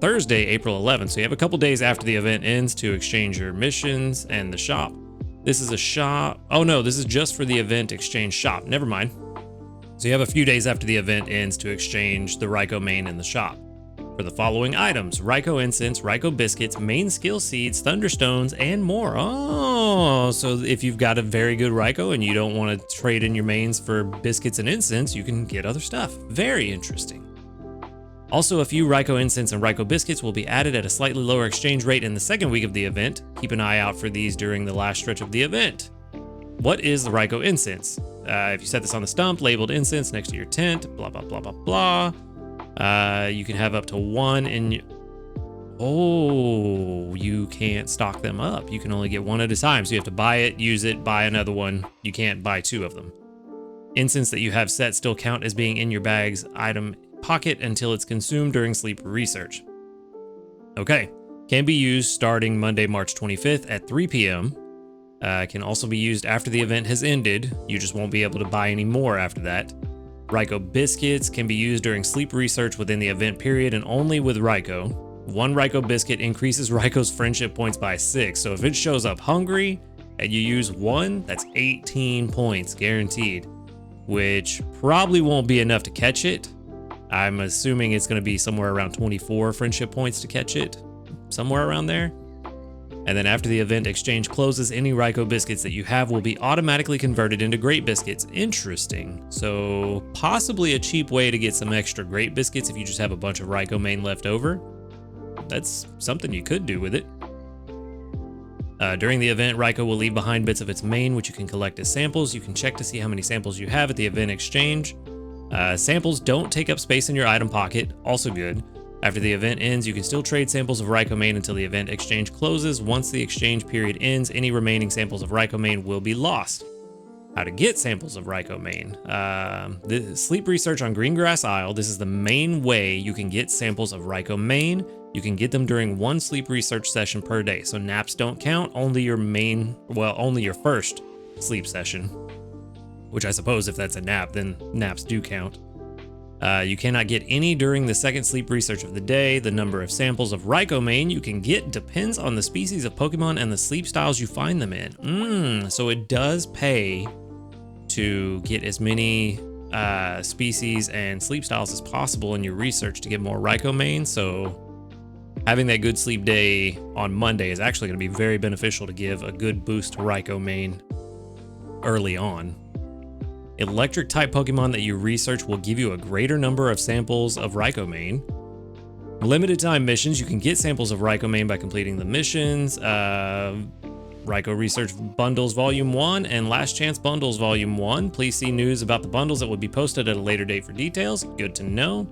Thursday, April 11th. So you have a couple days after the event ends to exchange your missions and the shop. This is a shop. Oh no, this is just for the event exchange shop. Never mind. So you have a few days after the event ends to exchange the Raikou mane in the shop. For the following items, Raikou incense, Raikou biscuits, main skill seeds, thunderstones, and more. Oh, so if you've got a very good Raikou and you don't want to trade in your mains for biscuits and incense, you can get other stuff. Very interesting. Also, a few Raikou incense and Raikou biscuits will be added at a slightly lower exchange rate in the second week of the event. Keep an eye out for these during the last stretch of the event. What is the Raikou incense? If you set this on the stump, labeled incense next to your tent, blah, blah, blah, blah, blah. You can have up to 1 in... Oh, you can't stock them up. You can only get 1 at a time. So you have to buy it, use it, buy another one. You can't buy 2 of them. Incense that you have set still count as being in your bag's item pocket until it's consumed during sleep research. Okay, can be used starting Monday, March 25th at 3 p.m. Can also be used after the event has ended. You just won't be able to buy any more after that. Raikou biscuits can be used during sleep research within the event period and only with Raikou. 1 Raikou biscuit increases Raikou's friendship points by 6. So if it shows up hungry and you use 1, that's 18 points guaranteed, which probably won't be enough to catch it. I'm assuming it's going to be somewhere around 24 friendship points to catch it, somewhere around there. And then after the event exchange closes, any Raikou biscuits that you have will be automatically converted into Great Biscuits. Interesting. So possibly a cheap way to get some extra Great Biscuits if you just have a bunch of Raikou mane left over. That's something you could do with it. During the event, Raikou will leave behind bits of its mane, which you can collect as samples. You can check to see how many samples you have at the event exchange. Samples don't take up space in your item pocket, also good. After the event ends, you can still trade samples of Raikou mane until the event exchange closes. Once the exchange period ends, any remaining samples of Raikou mane will be lost. How to get samples of Raikou mane. The sleep research on Greengrass Isle. This is the main way you can get samples of Raikou mane. You can get them during one sleep research session per day. So naps don't count, only your only your first sleep session. Which I suppose if that's a nap, then naps do count. You cannot get any during the second sleep research of the day. The number of samples of Rhycomane you can get depends on the species of Pokemon and the sleep styles you find them in. So it does pay to get as many species and sleep styles as possible in your research to get more Rhycomane. So having that good sleep day on Monday is actually going to be very beneficial to give a good boost to Rhycomane early on. Electric type Pokemon that you research will give you a greater number of samples of Rhycomane. Limited time missions, you can get samples of Rhycomane by completing the missions. Rhyco Research Bundles Volume 1 and Last Chance Bundles Volume 1. Please see news about the bundles that will be posted at a later date for details. Good to know.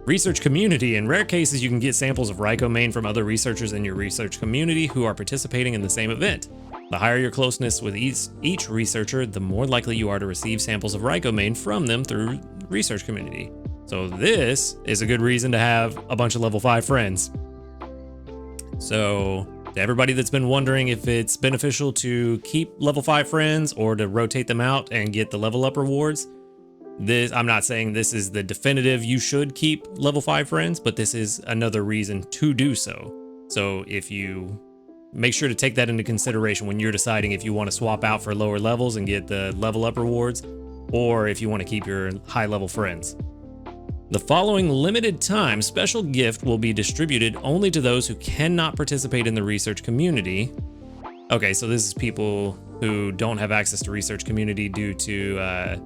Research community. In rare cases, you can get samples of Rhycomane from other researchers in your research community who are participating in the same event. The higher your closeness with each researcher, the more likely you are to receive samples of Rhycomane from them through research community. So this is a good reason to have a bunch of level 5 friends. So to everybody that's been wondering if it's beneficial to keep level 5 friends or to rotate them out and get the level up rewards, I'm not saying this is the definitive you should keep level 5 friends, but this is another reason to do so. So if you make sure to take that into consideration when you're deciding if you want to swap out for lower levels and get the level up rewards, or if you want to keep your high level friends. The following limited time special gift will be distributed only to those who cannot participate in the research community. Okay, so this is people who don't have access to research community due to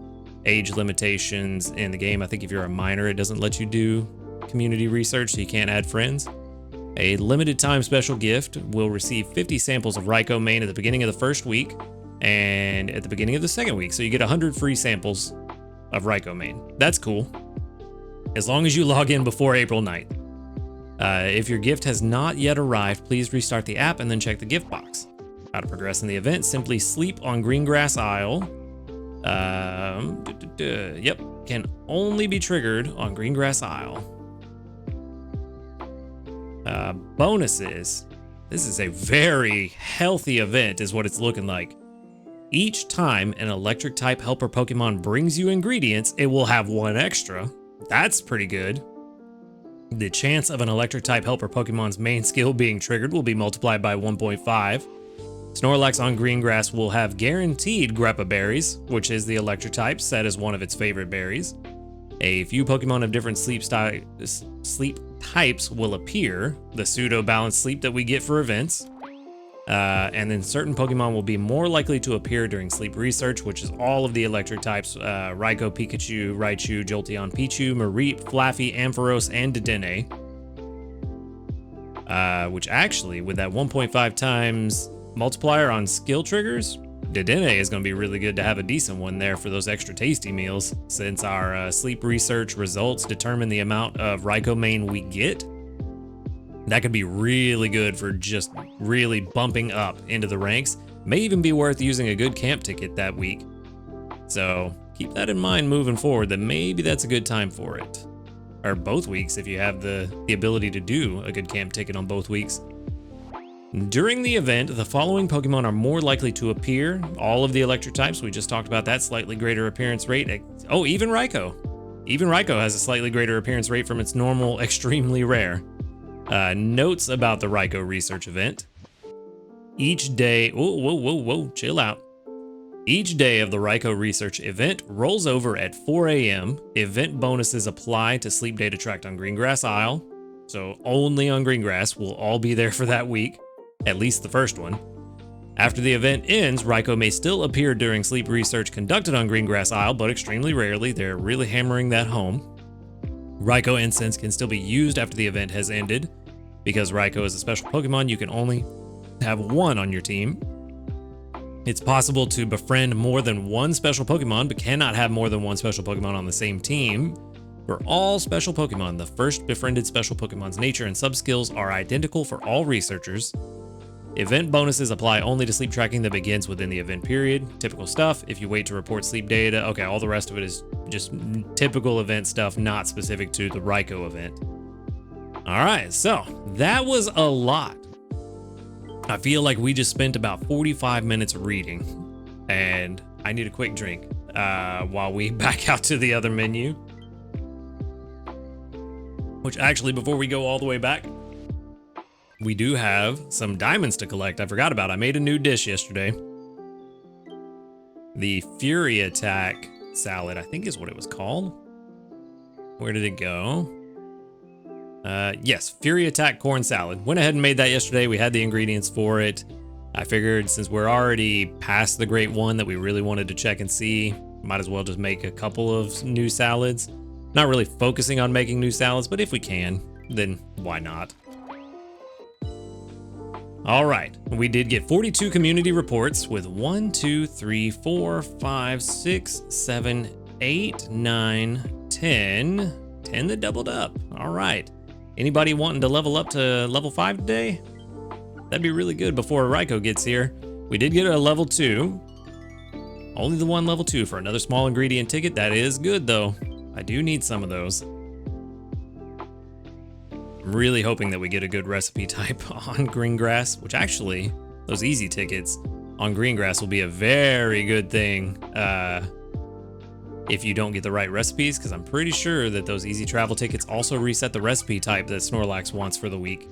age limitations in the game. I think if you're a minor, it doesn't let you do community research, so you can't add friends. A limited time special gift will receive 50 samples of Rhycomane at the beginning of the first week and at the beginning of the second week. So you get 100 free samples of Rhycomane. That's cool. As long as you log in before April 9th. If your gift has not yet arrived, please restart the app and then check the gift box. How to progress in the event, simply sleep on Greengrass Isle. Yep, can only be triggered on Greengrass Isle. Bonuses. This is a very healthy event is what it's looking like. Each time an electric type helper Pokemon brings you ingredients, it will have one extra. That's pretty good. The chance of an electric type helper Pokemon's main skill being triggered will be multiplied by 1.5. Snorlax on Greengrass will have guaranteed Greppa berries, which is the electric type, set as one of its favorite berries. A few Pokemon of different sleep types will appear, the pseudo-balanced sleep that we get for events. And then certain Pokemon will be more likely to appear during sleep research, which is all of the electric types, Raikou, Pikachu, Raichu, Jolteon, Pichu, Mareep, Flaffy, Ampharos, and Dedenne. Which actually, with that 1.5 times multiplier on skill triggers, Dedenne is going to be really good to have a decent one there for those extra tasty meals, since our sleep research results determine the amount of Rhycomane we get. That could be really good for just really bumping up into the ranks. May even be worth using a good camp ticket that week. So keep that in mind moving forward, that maybe that's a good time for it. Or both weeks if you have the ability to do a good camp ticket on both weeks. During the event, the following Pokemon are more likely to appear. All of the electric types, we just talked about that, slightly greater appearance rate. Oh, even Raikou. Even Raikou has a slightly greater appearance rate from its normal extremely rare. Notes about the Raikou research event. Each day, whoa, chill out. Each day of the Raikou research event rolls over at 4 a.m. Event bonuses apply to sleep data tracked on Greengrass Isle. So only on Greengrass, we'll all be there for that week. At least the first one. After the event ends, Raikou may still appear during sleep research conducted on Greengrass Isle, but extremely rarely. They're really hammering that home. Raikou Incense can still be used after the event has ended. Because Raikou is a special Pokemon, you can only have one on your team. It's possible to befriend more than one special Pokemon, but cannot have more than one special Pokemon on the same team. For all special Pokemon, the first befriended special Pokemon's nature and subskills are identical for all researchers. Event bonuses apply only to sleep tracking that begins within the event period. Typical stuff, if you wait to report sleep data. Okay, all the rest of it is just typical event stuff, not specific to the Raikou event. All right, so that was a lot. I feel like we just spent about 45 minutes reading, and I need a quick drink while we back out to the other menu. Which actually, before we go all the way back, we do have some diamonds to collect. I forgot about it. I made a new dish yesterday. The Fury Attack salad, I think is what it was called. Where did it go? Yes, Fury Attack corn salad. Went ahead and made that yesterday. We had the ingredients for it. I figured since we're already past the great one that we really wanted to check and see, might as well just make a couple of new salads. Not really focusing on making new salads, but if we can, then why not? All right, we did get 42 community reports with 1, 2, 3, 4, 5, 6, 7, 8, 9, 10. 10 that doubled up. All right. Anybody wanting to level up to level 5 today? That'd be really good before Raiko gets here. We did get a level 2. Only the one level 2 for another small ingredient ticket. That is good though. I do need some of those. I'm really hoping that we get a good recipe type on green grass, which actually, those easy tickets on green grass will be a very good thing if you don't get the right recipes, because I'm pretty sure that those easy travel tickets also reset the recipe type that Snorlax wants for the week.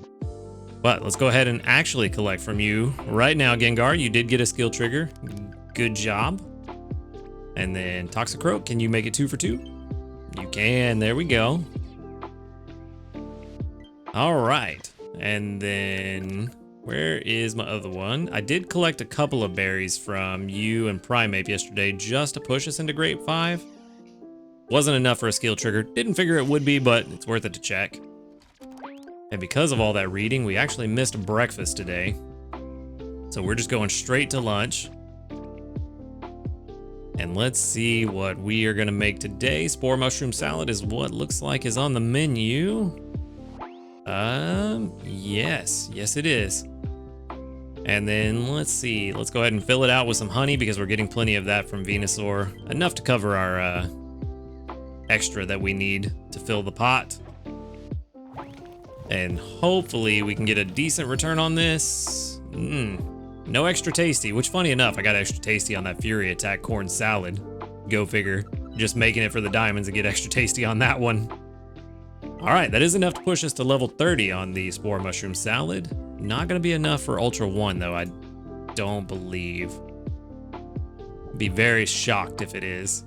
But let's go ahead and actually collect from you right now, Gengar. You did get a skill trigger. Good job. And then Toxicroak, can you make it 2 for 2? You can, there we go. All right, and then where is my other one? I did collect a couple of berries from you and Primeape yesterday just to push us into Grade 5. Wasn't enough for a skill trigger. Didn't figure it would be, but it's worth it to check. And because of all that reading, we actually missed breakfast today. So we're just going straight to lunch. And let's see what we are gonna make today. Spore mushroom salad is what looks like is on the menu. Yes it is. And then let's see, let's go ahead and fill it out with some honey because we're getting plenty of that from Venusaur. Enough to cover our extra that we need to fill the pot. And hopefully we can get a decent return on this. No extra tasty, which funny enough, I got extra tasty on that Fury Attack corn salad. Go figure. Just making it for the diamonds and get extra tasty on that one. All right, that is enough to push us to level 30 on the Spore Mushroom Salad. Not gonna be enough for Ultra 1 though, I don't believe. Be very shocked if it is.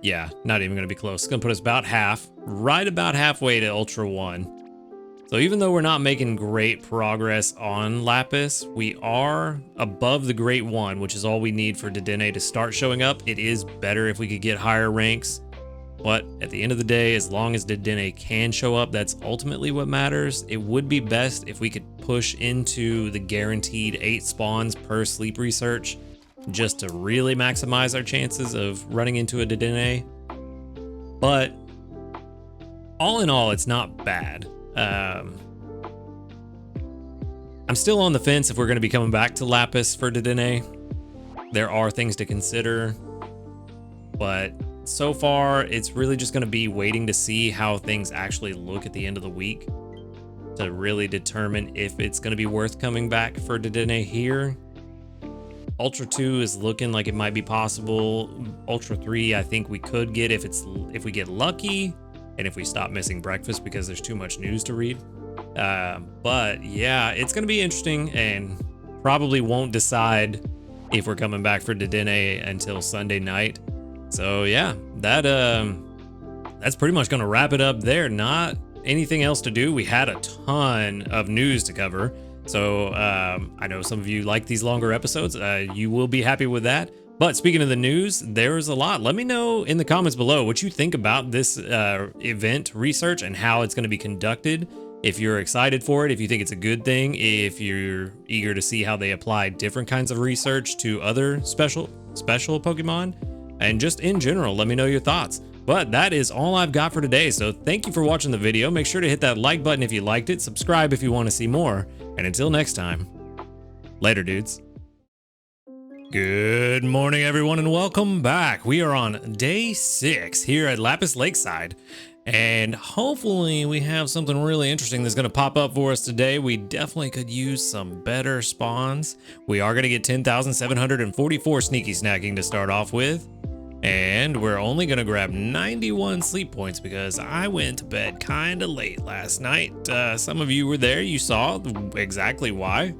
Yeah, not even gonna be close. It's gonna put us about half, right about halfway to Ultra 1. So even though we're not making great progress on Lapis, we are above the Great 1, which is all we need for Dedenne to start showing up. It is better if we could get higher ranks, but at the end of the day, as long as Dedenne can show up, that's ultimately what matters. It would be best if we could push into the guaranteed 8 spawns per sleep research, just to really maximize our chances of running into a Dedenne. But all in all, it's not bad. I'm still on the fence if we're going to be coming back to Lapis for Dedenne. There are things to consider, but so far it's really just going to be waiting to see how things actually look at the end of the week to really determine if it's going to be worth coming back for Dedenne here. Ultra 2 is looking like it might be possible. Ultra 3 I think we could get if we get lucky. And if we stop missing breakfast because there's too much news to read. But yeah, it's gonna be interesting and probably won't decide if we're coming back for Dedenne until Sunday night. So yeah, that's pretty much gonna wrap it up there. Not anything else to do. We had a ton of news to cover. So I know some of you like these longer episodes. You will be happy with that. But speaking of the news, there's a lot. Let me know in the comments below what you think about this event research and how it's going to be conducted. If you're excited for it, if you think it's a good thing, if you're eager to see how they apply different kinds of research to other special Pokemon, and just in general, let me know your thoughts. But that is all I've got for today. So thank you for watching the video. Make sure to hit that like button if you liked it, subscribe if you want to see more, and until next time, later dudes. Good morning, everyone, and welcome back. We are on day 6 here at Lapis Lakeside, and hopefully we have something really interesting that's going to pop up for us today. We definitely could use some better spawns. We are going to get 10,744 sneaky snacking to start off with, and we're only going to grab 91 sleep points because I went to bed kind of late last night. Some of you were there. You saw exactly why.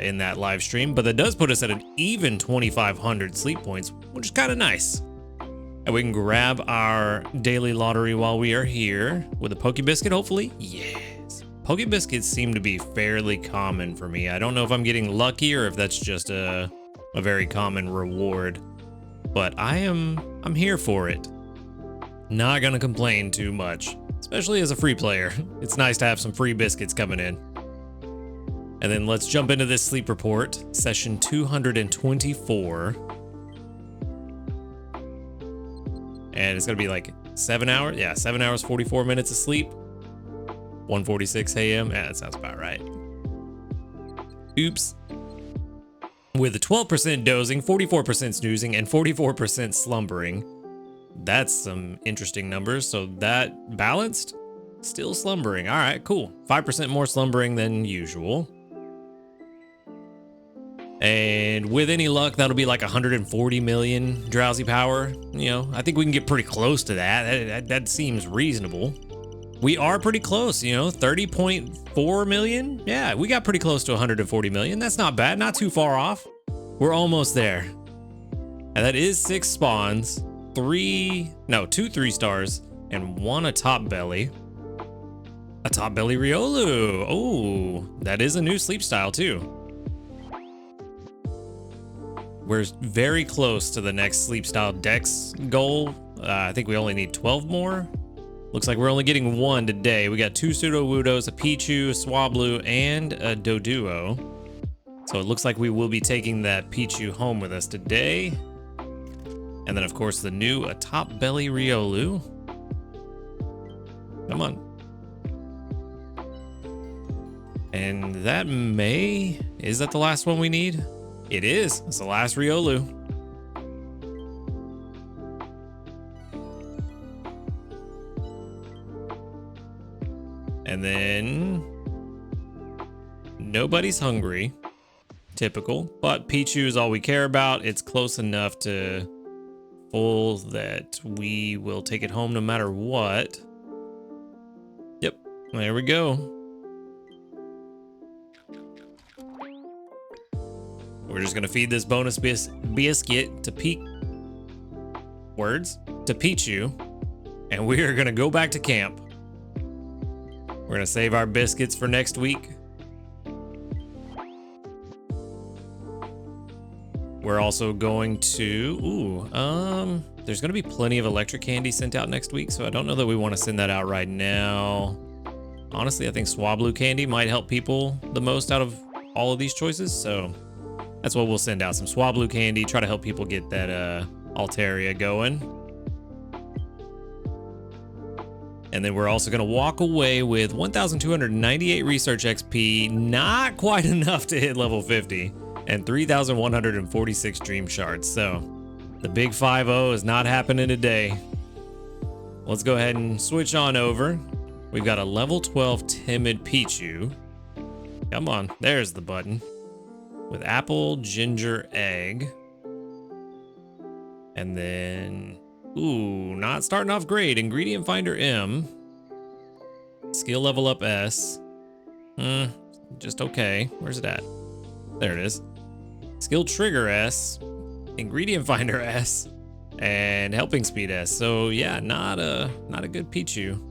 In that live stream, but that does put us at an even 2,500 sleep points, which is kind of nice. And we can grab our daily lottery while we are here with a Poke Biscuit, hopefully. Yes. Poke Biscuits seem to be fairly common for me. I don't know if I'm getting lucky or if that's just a very common reward, but I'm here for it. Not gonna complain too much, especially as a free player. It's nice to have some free biscuits coming in. And then let's jump into this sleep report, session 224. And it's gonna be like 7 hours. Yeah, 7 hours, 44 minutes of sleep. 1:46 a.m. Yeah, that sounds about right. Oops. With a 12% dozing, 44% snoozing, and 44% slumbering. That's some interesting numbers. So that balanced, still slumbering. All right, cool. 5% more slumbering than usual. And with any luck, that'll be like 140 million drowsy power. You know, I think we can get pretty close to that. That seems reasonable. We are pretty close, you know, 30.4 million. Yeah, we got pretty close to 140 million. That's not bad, not too far off. We're almost there. And that is 6 spawns, 2 3-stars, and 1 atop belly. A top belly Riolu. Oh, that is a new sleep style too. We're very close to the next sleep style dex goal. I think we only need 12 more. Looks like we're only getting 1 today. We got 2 Sudowoodos, a Pichu, a Swablu, and a Doduo. So it looks like we will be taking that Pichu home with us today. And then of course the new atop belly Riolu. Come on. And that is that the last one we need? It is. It's the last Riolu. And then nobody's hungry. Typical. But Pichu is all we care about. It's close enough to full that we will take it home no matter what. Yep. There we go. We're just gonna feed this bonus biscuit to Pichu, and we are gonna go back to camp. We're gonna save our biscuits for next week. We're also going to, there's gonna be plenty of electric candy sent out next week, so I don't know that we want to send that out right now. Honestly, I think Swablu candy might help people the most out of all of these choices, so that's what we'll send out, some Swablu candy, try to help people get that Altaria going. And then we're also gonna walk away with 1,298 research XP, not quite enough to hit level 50, and 3,146 dream shards. So the big 5-0 is not happening today. Let's go ahead and switch on over. We've got a level 12 timid Pichu. Come on, there's the button. With apple, ginger, egg. And then, not starting off great. Ingredient finder M. Skill level up S. Just okay. Where's it at? There it is. Skill trigger S. Ingredient finder S. And helping speed S. So yeah, not a good Pichu.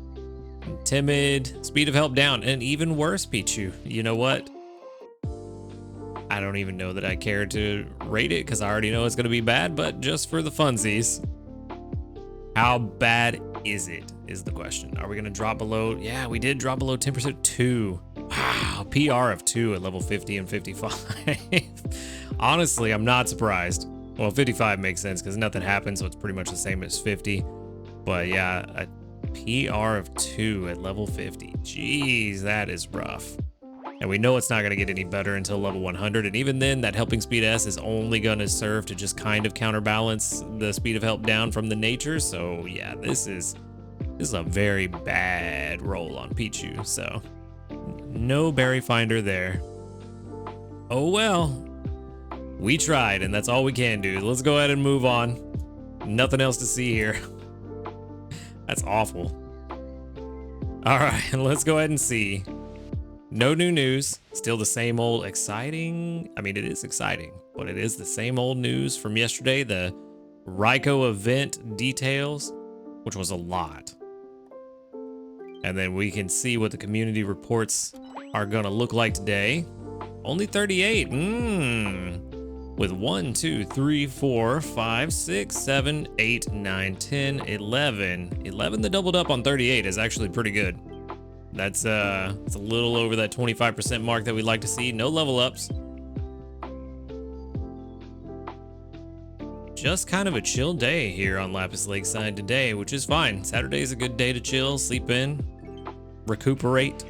Timid, speed of help down, and even worse Pichu. You know what? I don't even know that I care to rate it because I already know it's going to be bad, but just for the funsies. How bad is it is the question. Are we going to drop below? Yeah, we did drop below 10%. 2. Wow, PR of 2 at level 50 and 55. Honestly, I'm not surprised. Well, 55 makes sense because nothing happens, so it's pretty much the same as 50. But yeah, a PR of 2 at level 50. Jeez, that is rough. And we know it's not going to get any better until level 100. And even then, that helping speed S is only going to serve to just kind of counterbalance the speed of help down from the nature. So yeah, this is a very bad roll on Pichu. So no berry finder there. Oh well, we tried and that's all we can do. Let's go ahead and move on. Nothing else to see here. That's awful. All right, let's go ahead and see. No new news, still the same old exciting. I mean, it is exciting, but it is the same old news from yesterday. The Raikou event details, which was a lot. And then we can see what the community reports are gonna look like today. Only 38, with 1, 2, 3, 4, 5, 6, 7, 8, 9, 10, 11. 11 that doubled up on 38 is actually pretty good. It's a little over that 25% mark that we'd like to see. No level ups. Just kind of a chill day here on Lapis Lakeside today, which is fine. Saturday is a good day to chill, sleep in, recuperate.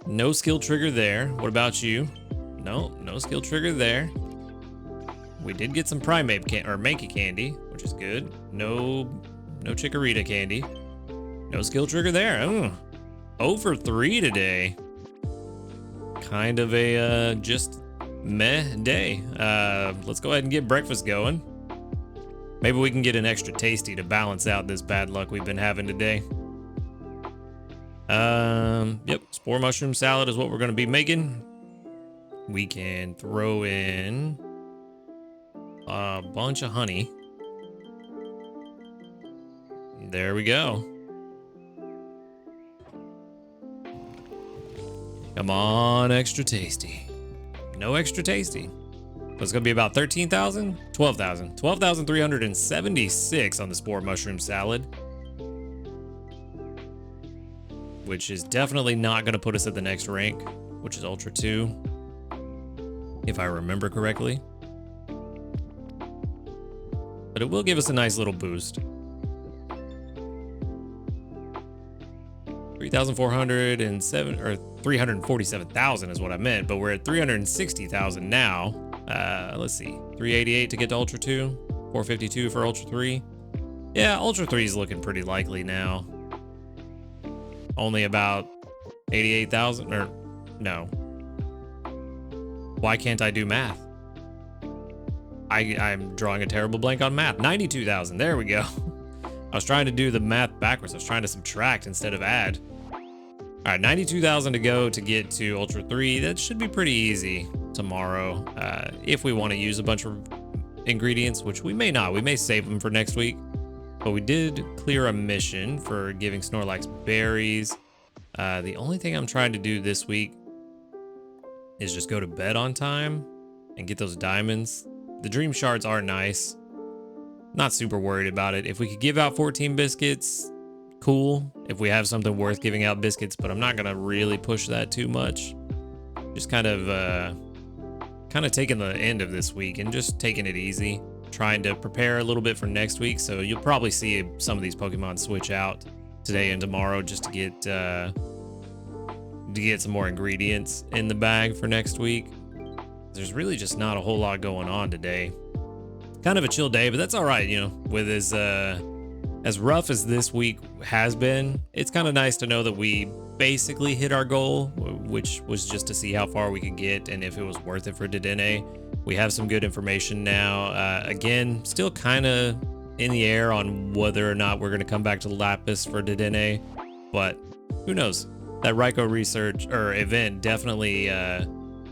No skill trigger there. What about you? No skill trigger there. We did get some Primate Mankey candy, which is good. No Chikorita candy. No skill trigger there. Ooh. 0 for 3 today. Kind of a just meh day. Let's go ahead and get breakfast going. Maybe we can get an extra tasty to balance out this bad luck we've been having today. Yep, spore mushroom salad is what we're gonna be making. We can throw in a bunch of honey. There we go. Come on, extra tasty. No extra tasty. So it's gonna be about 13,000, 12,000, 12,376 on the spore mushroom salad, which is definitely not gonna put us at the next rank, which is Ultra 2, if I remember correctly. But it will give us a nice little boost. 3,407 or 347,000 is what I meant, but we're at 360,000 now. Let's see, 388 to get to Ultra 2, 452 for Ultra 3. Yeah, Ultra 3 is looking pretty likely now. Only about 88,000 or no. Why can't I do math? I'm drawing a terrible blank on math. 92,000, there we go. I was trying to do the math backwards. I was trying to subtract instead of add. All right, 92,000 to go to get to Ultra 3. That should be pretty easy tomorrow. If we want to use a bunch of ingredients, which we may not. We may save them for next week. But we did clear a mission for giving Snorlax berries. The only thing I'm trying to do this week is just go to bed on time and get those diamonds. The dream shards are nice. Not super worried about it. If we could give out 14 biscuits, cool. If we have something worth giving out biscuits, but I'm not gonna really push that too much. Just kind of taking the end of this week and just taking it easy. Trying to prepare a little bit for next week. So you'll probably see some of these Pokemon switch out today and tomorrow just to get some more ingredients in the bag for next week. There's really just not a whole lot going on today. Kind of a chill day, but that's all right, you know. With as rough as this week has been, it's kind of nice to know that we basically hit our goal, which was just to see how far we could get and if it was worth it for Dedenne. We have some good information now. Again, still kind of in the air on whether or not we're going to come back to Lapis for Dedenne, but who knows? That Raikou research or event definitely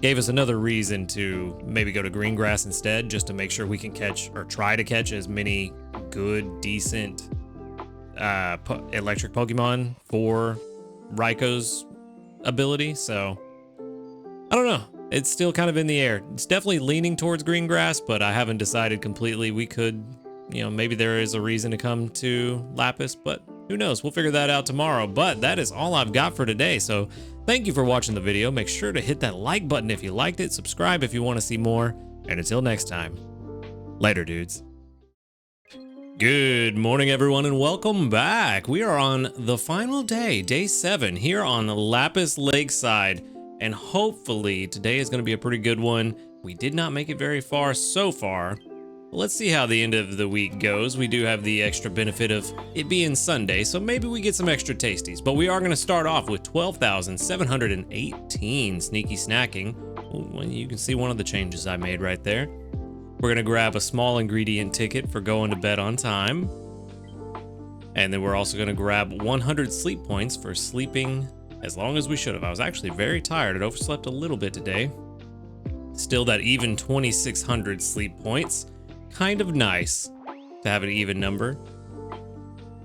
gave us another reason to maybe go to Greengrass instead, just to make sure we can catch or try to catch as many good, decent electric Pokemon for Raikou's ability. So I don't know. It's still kind of in the air. It's definitely leaning towards Greengrass, but I haven't decided completely. We could, you know, maybe there is a reason to come to Lapis, but who knows? We'll figure that out tomorrow. But that is all I've got for today. So thank you for watching the video. Make sure to hit that like button if you liked it. Subscribe if you want to see more. And until next time, later, dudes. Good morning, everyone, and welcome back. We are on the final day, day 7, here on Lapis Lakeside. and hopefully today is going to be a pretty good one. We did not make it very far so far. Let's see how the end of the week goes. We do have the extra benefit of it being Sunday, so maybe we get some extra tasties. But we are going to start off with 12,718 sneaky snacking. Well, you can see one of the changes I made right there. We're going to grab a small ingredient ticket for going to bed on time. And then we're also going to grab 100 sleep points for sleeping as long as we should have. I was actually very tired. I overslept a little bit today. Still that even 2,600 sleep points. Kind of nice to have an even number.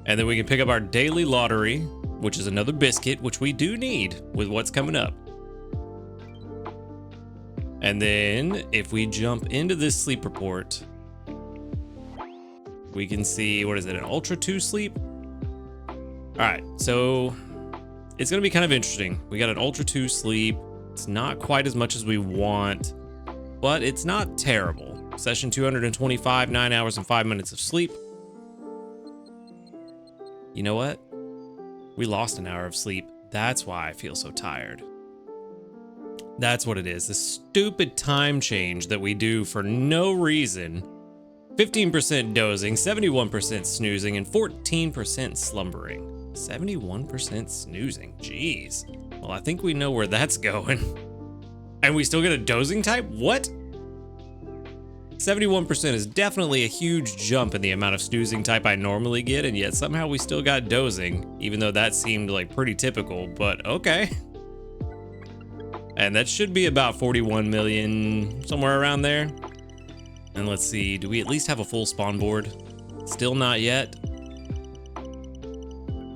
And then we can pick up our daily lottery, which is another biscuit, which we do need with what's coming up. And then if we jump into this sleep report, we can see, what is it, an Ultra 2 sleep? All right, so it's gonna be kind of interesting. We got an Ultra 2 sleep. It's not quite as much as we want, but it's not terrible. Session 225, 9 hours and 5 minutes of sleep. You know what? We lost an hour of sleep. That's why I feel so tired. That's what it is. The stupid time change that we do for no reason. 15% dozing, 71% snoozing, and 14% slumbering. 71% snoozing. Jeez. Well, I think we know where that's going. And we still get a dozing type? What? 71% is definitely a huge jump in the amount of snoozing type I normally get, and yet somehow we still got dozing, even though that seemed like pretty typical, but okay. And that should be about 41 million, somewhere around there. And let's see, do we at least have a full spawn board? Still not yet.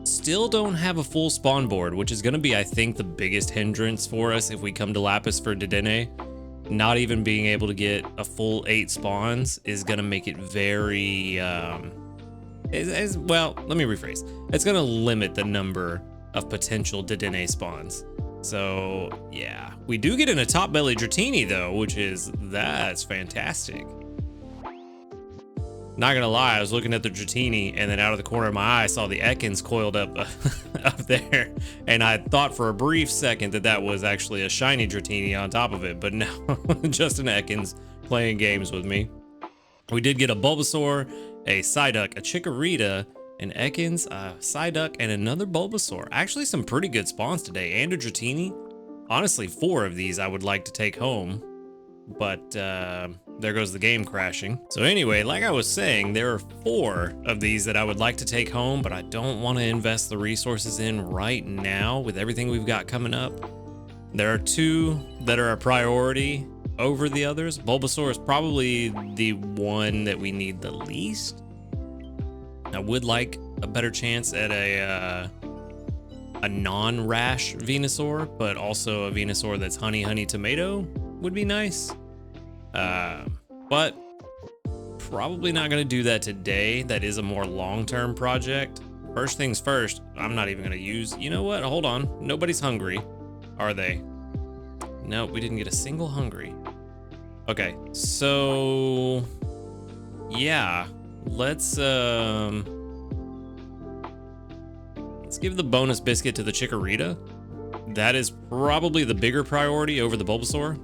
Still don't have a full spawn board, which is gonna be, I think, the biggest hindrance for us if we come to Lapis for Dedenne. Not even being able to get a full 8 spawns is gonna make it very, well, let me rephrase. It's gonna limit the number of potential Dedenne spawns. So yeah, we do get in a top belly Dratini though, that's fantastic. Not gonna lie, I was looking at the Dratini and then out of the corner of my eye I saw the Ekans coiled up up there, and I thought for a brief second that was actually a shiny Dratini on top of it, but no, just an Ekans playing games with me. We did get a Bulbasaur, a Psyduck, a Chikorita, an Ekans, a Psyduck, and another Bulbasaur. Actually some pretty good spawns today, and a Dratini. Honestly, 4 of these I would like to take home, but there goes the game crashing. So anyway, like I was saying, there are 4 of these that I would like to take home, but I don't want to invest the resources in right now with everything we've got coming up. There are 2 that are a priority over the others. Bulbasaur is probably the one that we need the least. I would like a better chance at a non-rash Venusaur, but also a Venusaur that's honey tomato would be nice. But probably not going to do that today. That is a more long-term project. First things first, I'm not even going to use, you know what? Hold on. Nobody's hungry, are they? No, we didn't get a single hungry. Okay, so yeah, let's give the bonus biscuit to the Chikorita. That is probably the bigger priority over the Bulbasaur.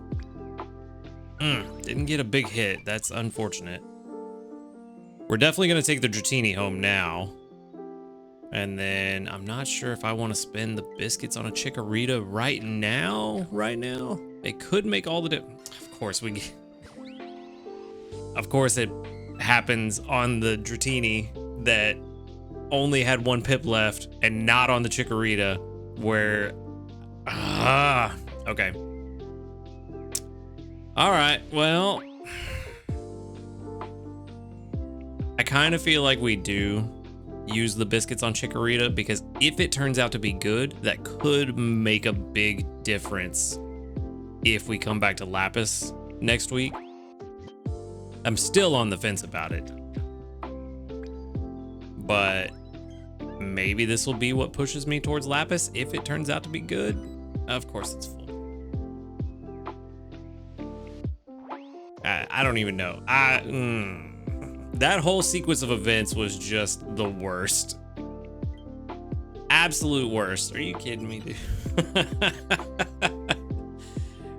Didn't get a big hit. That's unfortunate. We're definitely going to take the Dratini home now. And then I'm not sure if I want to spend the biscuits on a Chikorita right now. It could make all the difference. Of course it happens on the Dratini that only had 1 pip left and not on the Chikorita where... okay. All right, well, I kind of feel like we do use the biscuits on Chikorita because if it turns out to be good, that could make a big difference if we come back to Lapis next week. I'm still on the fence about it, but maybe this will be what pushes me towards Lapis if it turns out to be good. Of course it's full. I don't even know. That whole sequence of events was just the worst. Absolute worst. Are you kidding me, dude?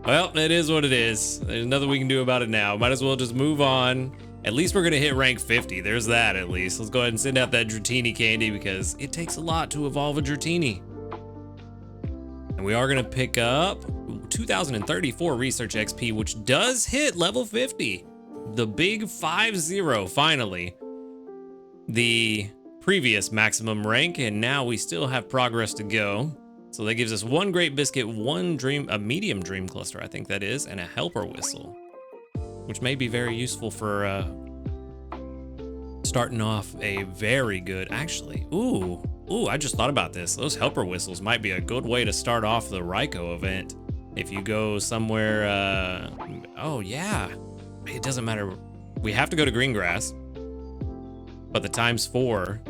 Well, it is what it is. There's nothing we can do about it now. Might as well just move on. At least we're gonna hit rank 50. There's that at least. Let's go ahead and send out that Dratini candy because it takes a lot to evolve a Dratini. And we are gonna pick up 2034 research XP, which does hit level 50. The big 50 finally. The previous maximum rank, and now we still have progress to go. So that gives us one great biscuit, a medium dream cluster, I think that is, and a helper whistle, which may be very useful for starting off a very good, actually. Ooh, I just thought about this. Those helper whistles might be a good way to start off the Raikou event. If you go somewhere, oh yeah, it doesn't matter. We have to go to Greengrass, but the ×4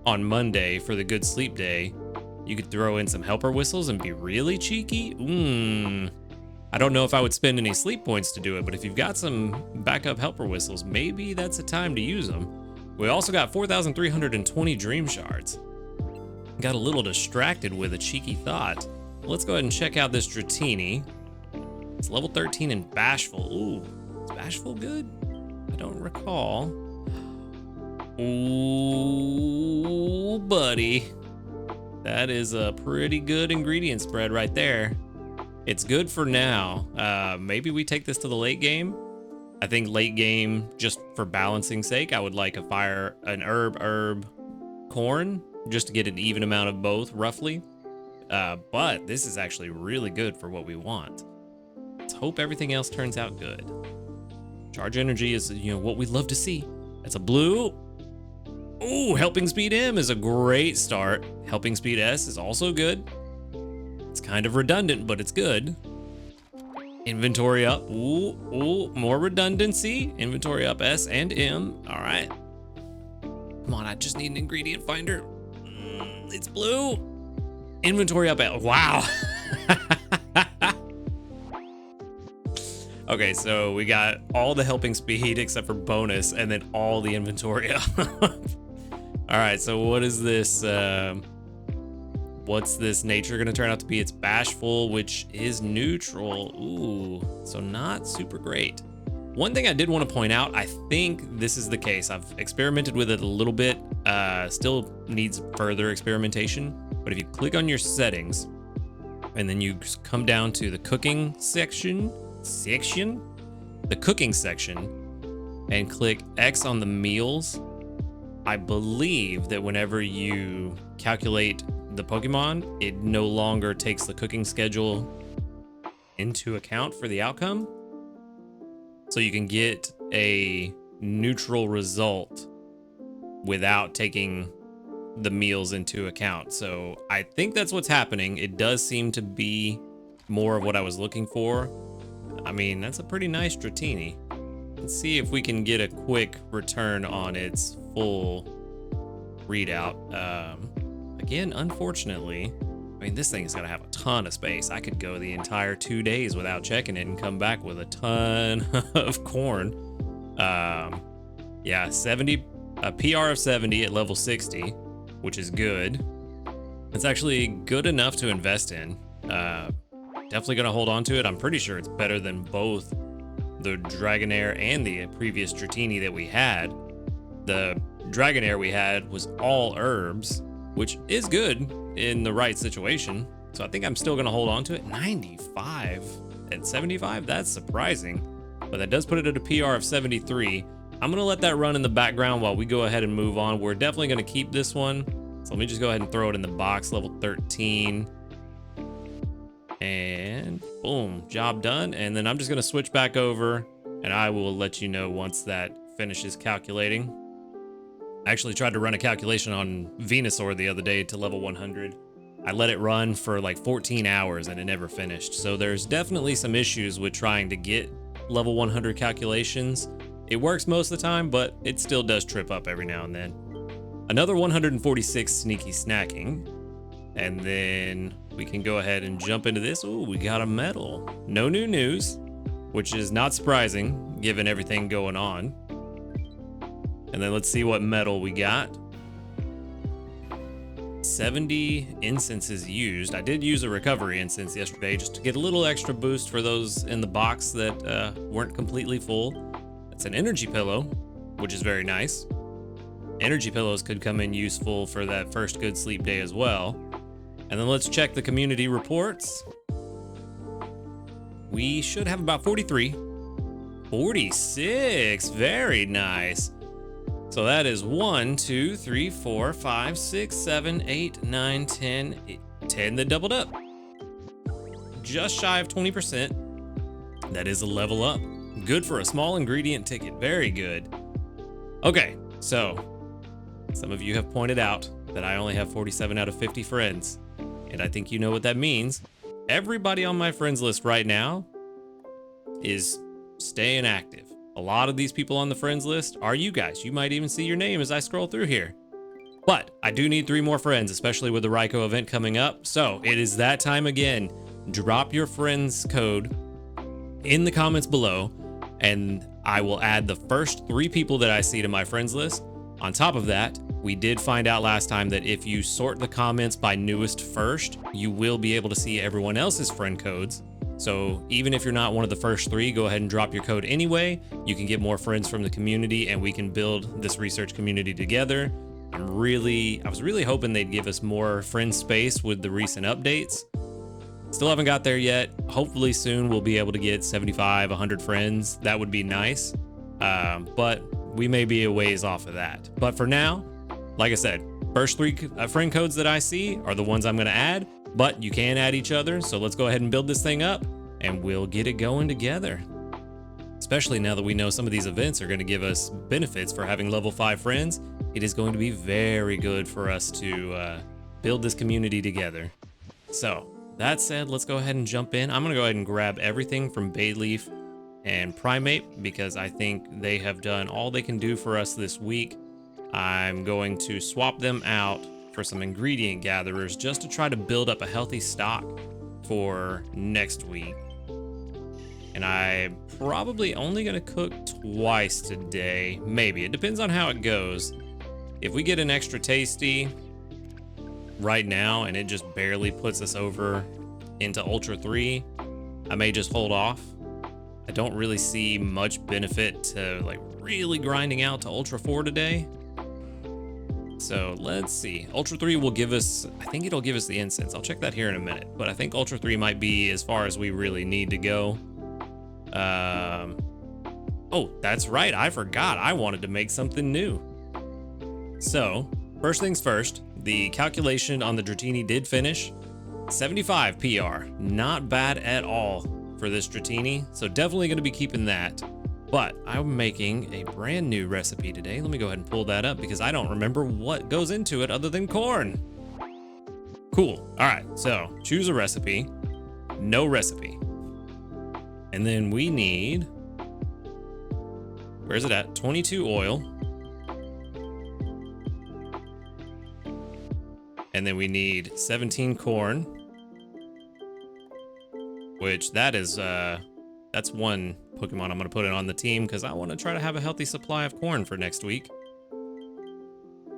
on Monday for the good sleep day, you could throw in some helper whistles and be really cheeky. I don't know if I would spend any sleep points to do it, but if you've got some backup helper whistles, maybe that's a time to use them. We also got 4,320 dream shards. Got a little distracted with a cheeky thought. Let's go ahead and check out this Dratini. It's level 13 and Bashful. Ooh, is Bashful good? I don't recall. Ooh, buddy. That is a pretty good ingredient spread right there. It's good for now. Maybe we take this to the late game. I think late game, just for balancing sake, I would like an herb, corn, just to get an even amount of both, roughly. But this is actually really good for what we want. Let's hope everything else turns out good. Charge energy is, what we love to see. That's a blue. Ooh, Helping Speed M is a great start. Helping Speed S is also good. It's kind of redundant, but it's good. Inventory up. Ooh, more redundancy. Inventory up S and M. All right. Come on, I just need an ingredient finder. It's blue. Inventory up L. Wow. Okay, so we got all the helping speed except for bonus, and then all the inventory up. All right, so what is this? What's this nature gonna turn out to be? It's Bashful, which is neutral. Ooh, so not super great. One thing I did want to point out, I think this is the case. I've experimented with it a little bit, still needs further experimentation. But if you click on your settings, and then you come down to the cooking section, and click X on the meals, I believe that whenever you calculate the Pokemon, it no longer takes the cooking schedule into account for the outcome. So you can get a neutral result without taking the meals into account. So I think that's what's happening. It does seem to be more of what I was looking for. I mean, that's a pretty nice Dratini. Let's see if we can get a quick return on its full readout. Again, unfortunately, I mean, this thing is gonna have a ton of space. I could go the entire 2 days without checking it and come back with a ton of corn. Yeah, a PR of 70 at level 60, which is good. It's actually good enough to invest in. Definitely gonna hold on to it. I'm pretty sure it's better than both the Dragonair and the previous Dratini that we had. The Dragonair we had was all herbs, which is good in the right situation. So I think I'm still gonna hold on to it. 95 at 75, that's surprising. But that does put it at a PR of 73. I'm gonna let that run in the background while we go ahead and move on. We're definitely gonna keep this one. So let me just go ahead and throw it in the box, level 13. And boom, job done. And then I'm just gonna switch back over and I will let you know once that finishes calculating. I actually tried to run a calculation on Venusaur the other day to level 100. I let it run for like 14 hours and it never finished. So there's definitely some issues with trying to get level 100 calculations. It works most of the time, but it still does trip up every now and then. Another 146 sneaky snacking. And then we can go ahead and jump into this. Ooh, we got a medal. No new news, which is not surprising given everything going on. And then let's see what medal we got. 70 incenses used. I did use a recovery incense yesterday just to get a little extra boost for those in the box that weren't completely full. That's an energy pillow, which is very nice. Energy pillows could come in useful for that first good sleep day as well. And then let's check the community reports. We should have about 43. 46, very nice. So that is 1, 2, 3, 4, 5, 6, 7, 8, 9, 10, 10 that doubled up. Just shy of 20%. That is a level up. Good for a small ingredient ticket, very good. Okay, so some of you have pointed out that I only have 47 out of 50 friends, and I think you know what that means. Everybody on my friends list right now is staying active. A lot of these people on the friends list are you guys. You might even see your name as I scroll through here. But I do need 3 more friends, especially with the Ryko event coming up. So it is that time again. Drop your friends code in the comments below, and I will add the first 3 people that I see to my friends list. On top of that, we did find out last time that if you sort the comments by newest first, you will be able to see everyone else's friend codes. So even if you're not one of the first 3, go ahead and drop your code anyway. You can get more friends from the community and we can build this research community together. I was really hoping they'd give us more friend space with the recent updates. Still haven't got there yet. Hopefully soon we'll be able to get 75, 100 friends. That would be nice. But we may be a ways off of that. But for now, like I said, first 3 friend codes that I see are the ones I'm going to add. But you can add each other, so let's go ahead and build this thing up, and we'll get it going together. Especially now that we know some of these events are going to give us benefits for having level 5 friends, it is going to be very good for us to build this community together. So, that said, let's go ahead and jump in. I'm going to go ahead and grab everything from Bayleaf and Primate, because I think they have done all they can do for us this week. I'm going to swap them out for some ingredient gatherers just to try to build up a healthy stock for next week. And I'm probably only gonna cook twice today. Maybe, it depends on how it goes. If we get an extra tasty right now and it just barely puts us over into Ultra 3, I may just hold off. I don't really see much benefit to like really grinding out to Ultra 4 today. So let's see. Ultra 3 will give us, I think it'll give us the incense. I'll check that here in a minute, but I think Ultra 3 might be as far as we really need to go. Oh, that's right. I forgot. I wanted to make something new. So first things first, the calculation on the Dratini did finish. 75 PR, not bad at all for this Dratini. So definitely going to be keeping that. But I'm making a brand new recipe today. Let me go ahead and pull that up because I don't remember what goes into it other than corn. Cool. All right, so choose a recipe. No recipe. And then we need, where's it at? 22 oil. And then we need 17 corn, which that is, that's one Pokemon I'm going to put it on the team because I want to try to have a healthy supply of corn for next week.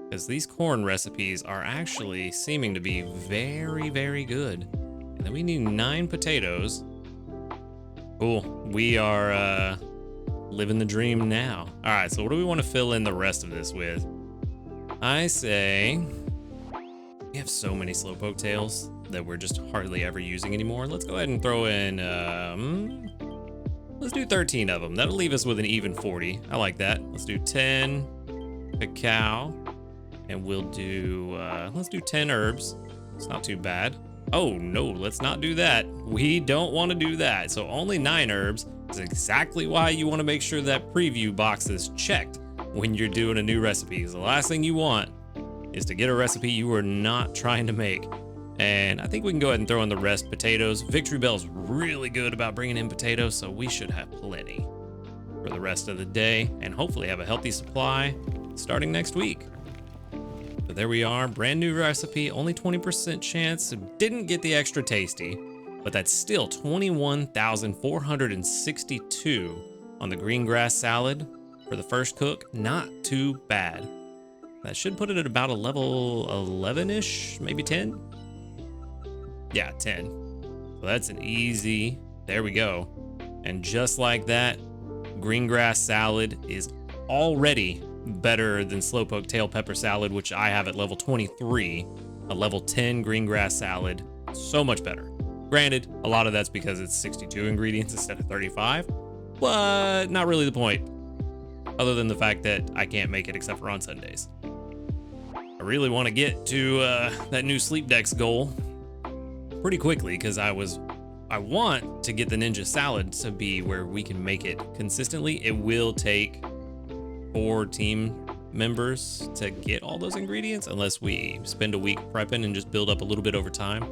Because these corn recipes are actually seeming to be very, very good. And then we need 9 potatoes. Cool. We are living the dream now. All right, so what do we want to fill in the rest of this with? I say we have so many Slowpoke tails that we're just hardly ever using anymore. Let's go ahead and throw in let's do 13 of them. That'll leave us with an even 40. I like that. Let's do 10 cacao, and we'll do, let's do 10 herbs. It's not too bad. Oh no, let's not do that. We don't want to do that. So only 9 herbs is exactly why you want to make sure that preview box is checked when you're doing a new recipe. The last thing you want is to get a recipe you are not trying to make. And I think we can go ahead and throw in the rest potatoes. Victory Bell's really good about bringing in potatoes, so we should have plenty for the rest of the day and hopefully have a healthy supply starting next week. So there we are, brand new recipe, only 20% chance. Didn't get the extra tasty, but that's still 21,462 on the green grass salad for the first cook. Not too bad. That should put it at about a level 11-ish, maybe 10. Yeah, 10. So that's an easy, there we go. And just like that, green grass salad is already better than slowpoke tail pepper salad, which I have at level 23. A level 10 green grass salad, so much better. Granted, a lot of that's because it's 62 ingredients instead of 35, but not really the point, other than the fact that I can't make it except for on Sundays. I really want to get to that new sleep decks goal pretty quickly, because I want to get the ninja salad to be where we can make it consistently. It will take 4 team members to get all those ingredients, unless we spend a week prepping and just build up a little bit over time.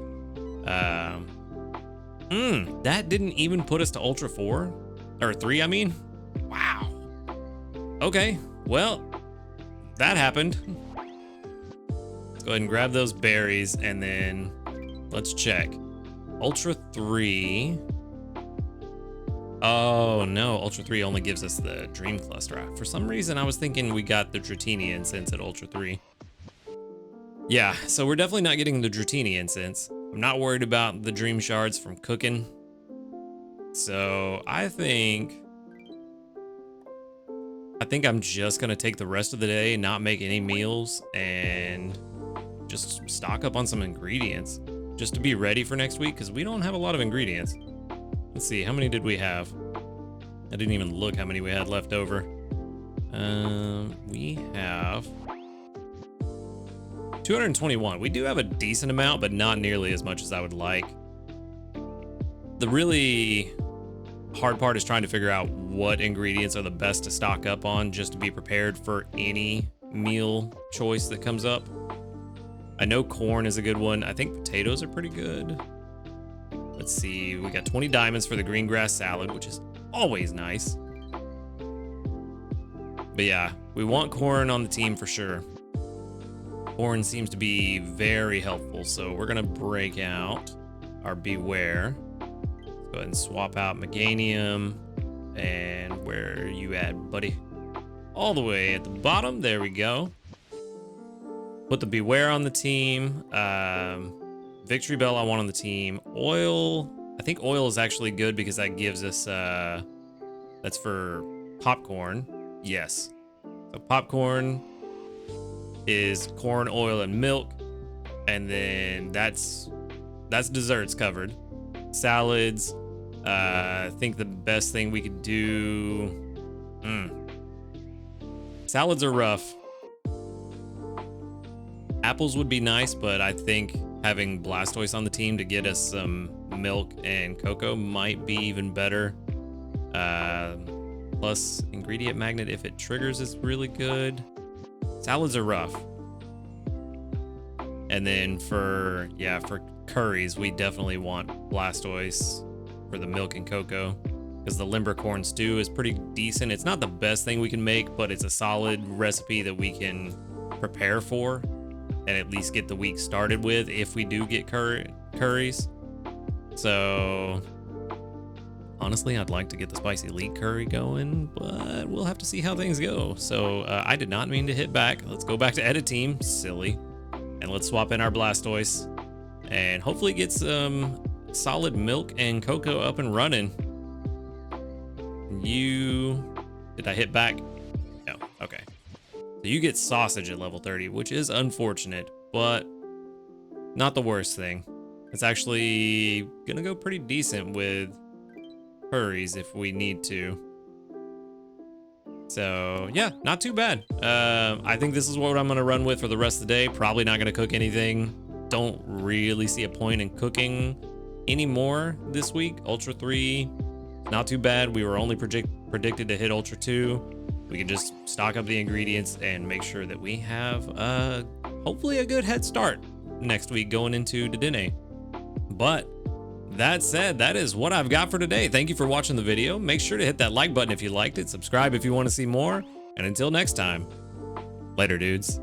That didn't even put us to Ultra 4 or 3, I mean. Wow. Okay, well, that happened. Let's go ahead and grab those berries, and then let's check. Ultra 3. Oh no, Ultra 3 only gives us the Dream Cluster. For some reason, I was thinking we got the Dratini Incense at Ultra 3. Yeah, so we're definitely not getting the Dratini Incense. I'm not worried about the Dream Shards from cooking. So I think I'm just gonna take the rest of the day, not make any meals, and just stock up on some ingredients just to be ready for next week, because we don't have a lot of ingredients. Let's see, how many did we have? I didn't even look how many we had left over. We have 221. We do have a decent amount, but not nearly as much as I would like. The really hard part is trying to figure out what ingredients are the best to stock up on, just to be prepared for any meal choice that comes up. I know corn is a good one. I think potatoes are pretty good. Let's see, we got 20 diamonds for the green grass salad, which is always nice. But yeah, we want corn on the team for sure. Corn seems to be very helpful, so we're gonna break out our Beware. Let's go ahead and swap out Meganium. And where are you at, buddy? All the way at the bottom, there we go. Put the Beware on the team. Victory Bell I want on the team. Oil, I think oil is actually good because that gives us, that's for popcorn. Yes. So popcorn is corn, oil, and milk. And then that's desserts covered. Salads, I think the best thing we could do, salads are rough. Apples would be nice, but I think having Blastoise on the team to get us some milk and cocoa might be even better. Plus ingredient magnet, if it triggers, is really good. Salads are rough. And then for curries, we definitely want Blastoise for the milk and cocoa, because the limber corn stew is pretty decent. It's not the best thing we can make, but it's a solid recipe that we can prepare for and at least get the week started with if we do get curries. So honestly, I'd like to get the spicy leek curry going, but we'll have to see how things go. So I did not mean to hit back. Let's go back to edit team, silly. And let's swap in our Blastoise and hopefully get some solid milk and cocoa up and running. Did I hit back? No, okay. So you get sausage at level 30, which is unfortunate, but not the worst thing. It's actually gonna go pretty decent with curries if we need to. So yeah, not too bad. I think this is what I'm gonna run with for the rest of the day. Probably not gonna cook anything. Don't really see a point in cooking anymore this week. Ultra 3, not too bad. We were only predicted to hit Ultra 2. We can just stock up the ingredients and make sure that we have hopefully a good head start next week going into Dedenne. But that said, that is what I've got for today. Thank you for watching the video. Make sure to hit that like button if you liked it, subscribe if you want to see more, and until next time, later dudes.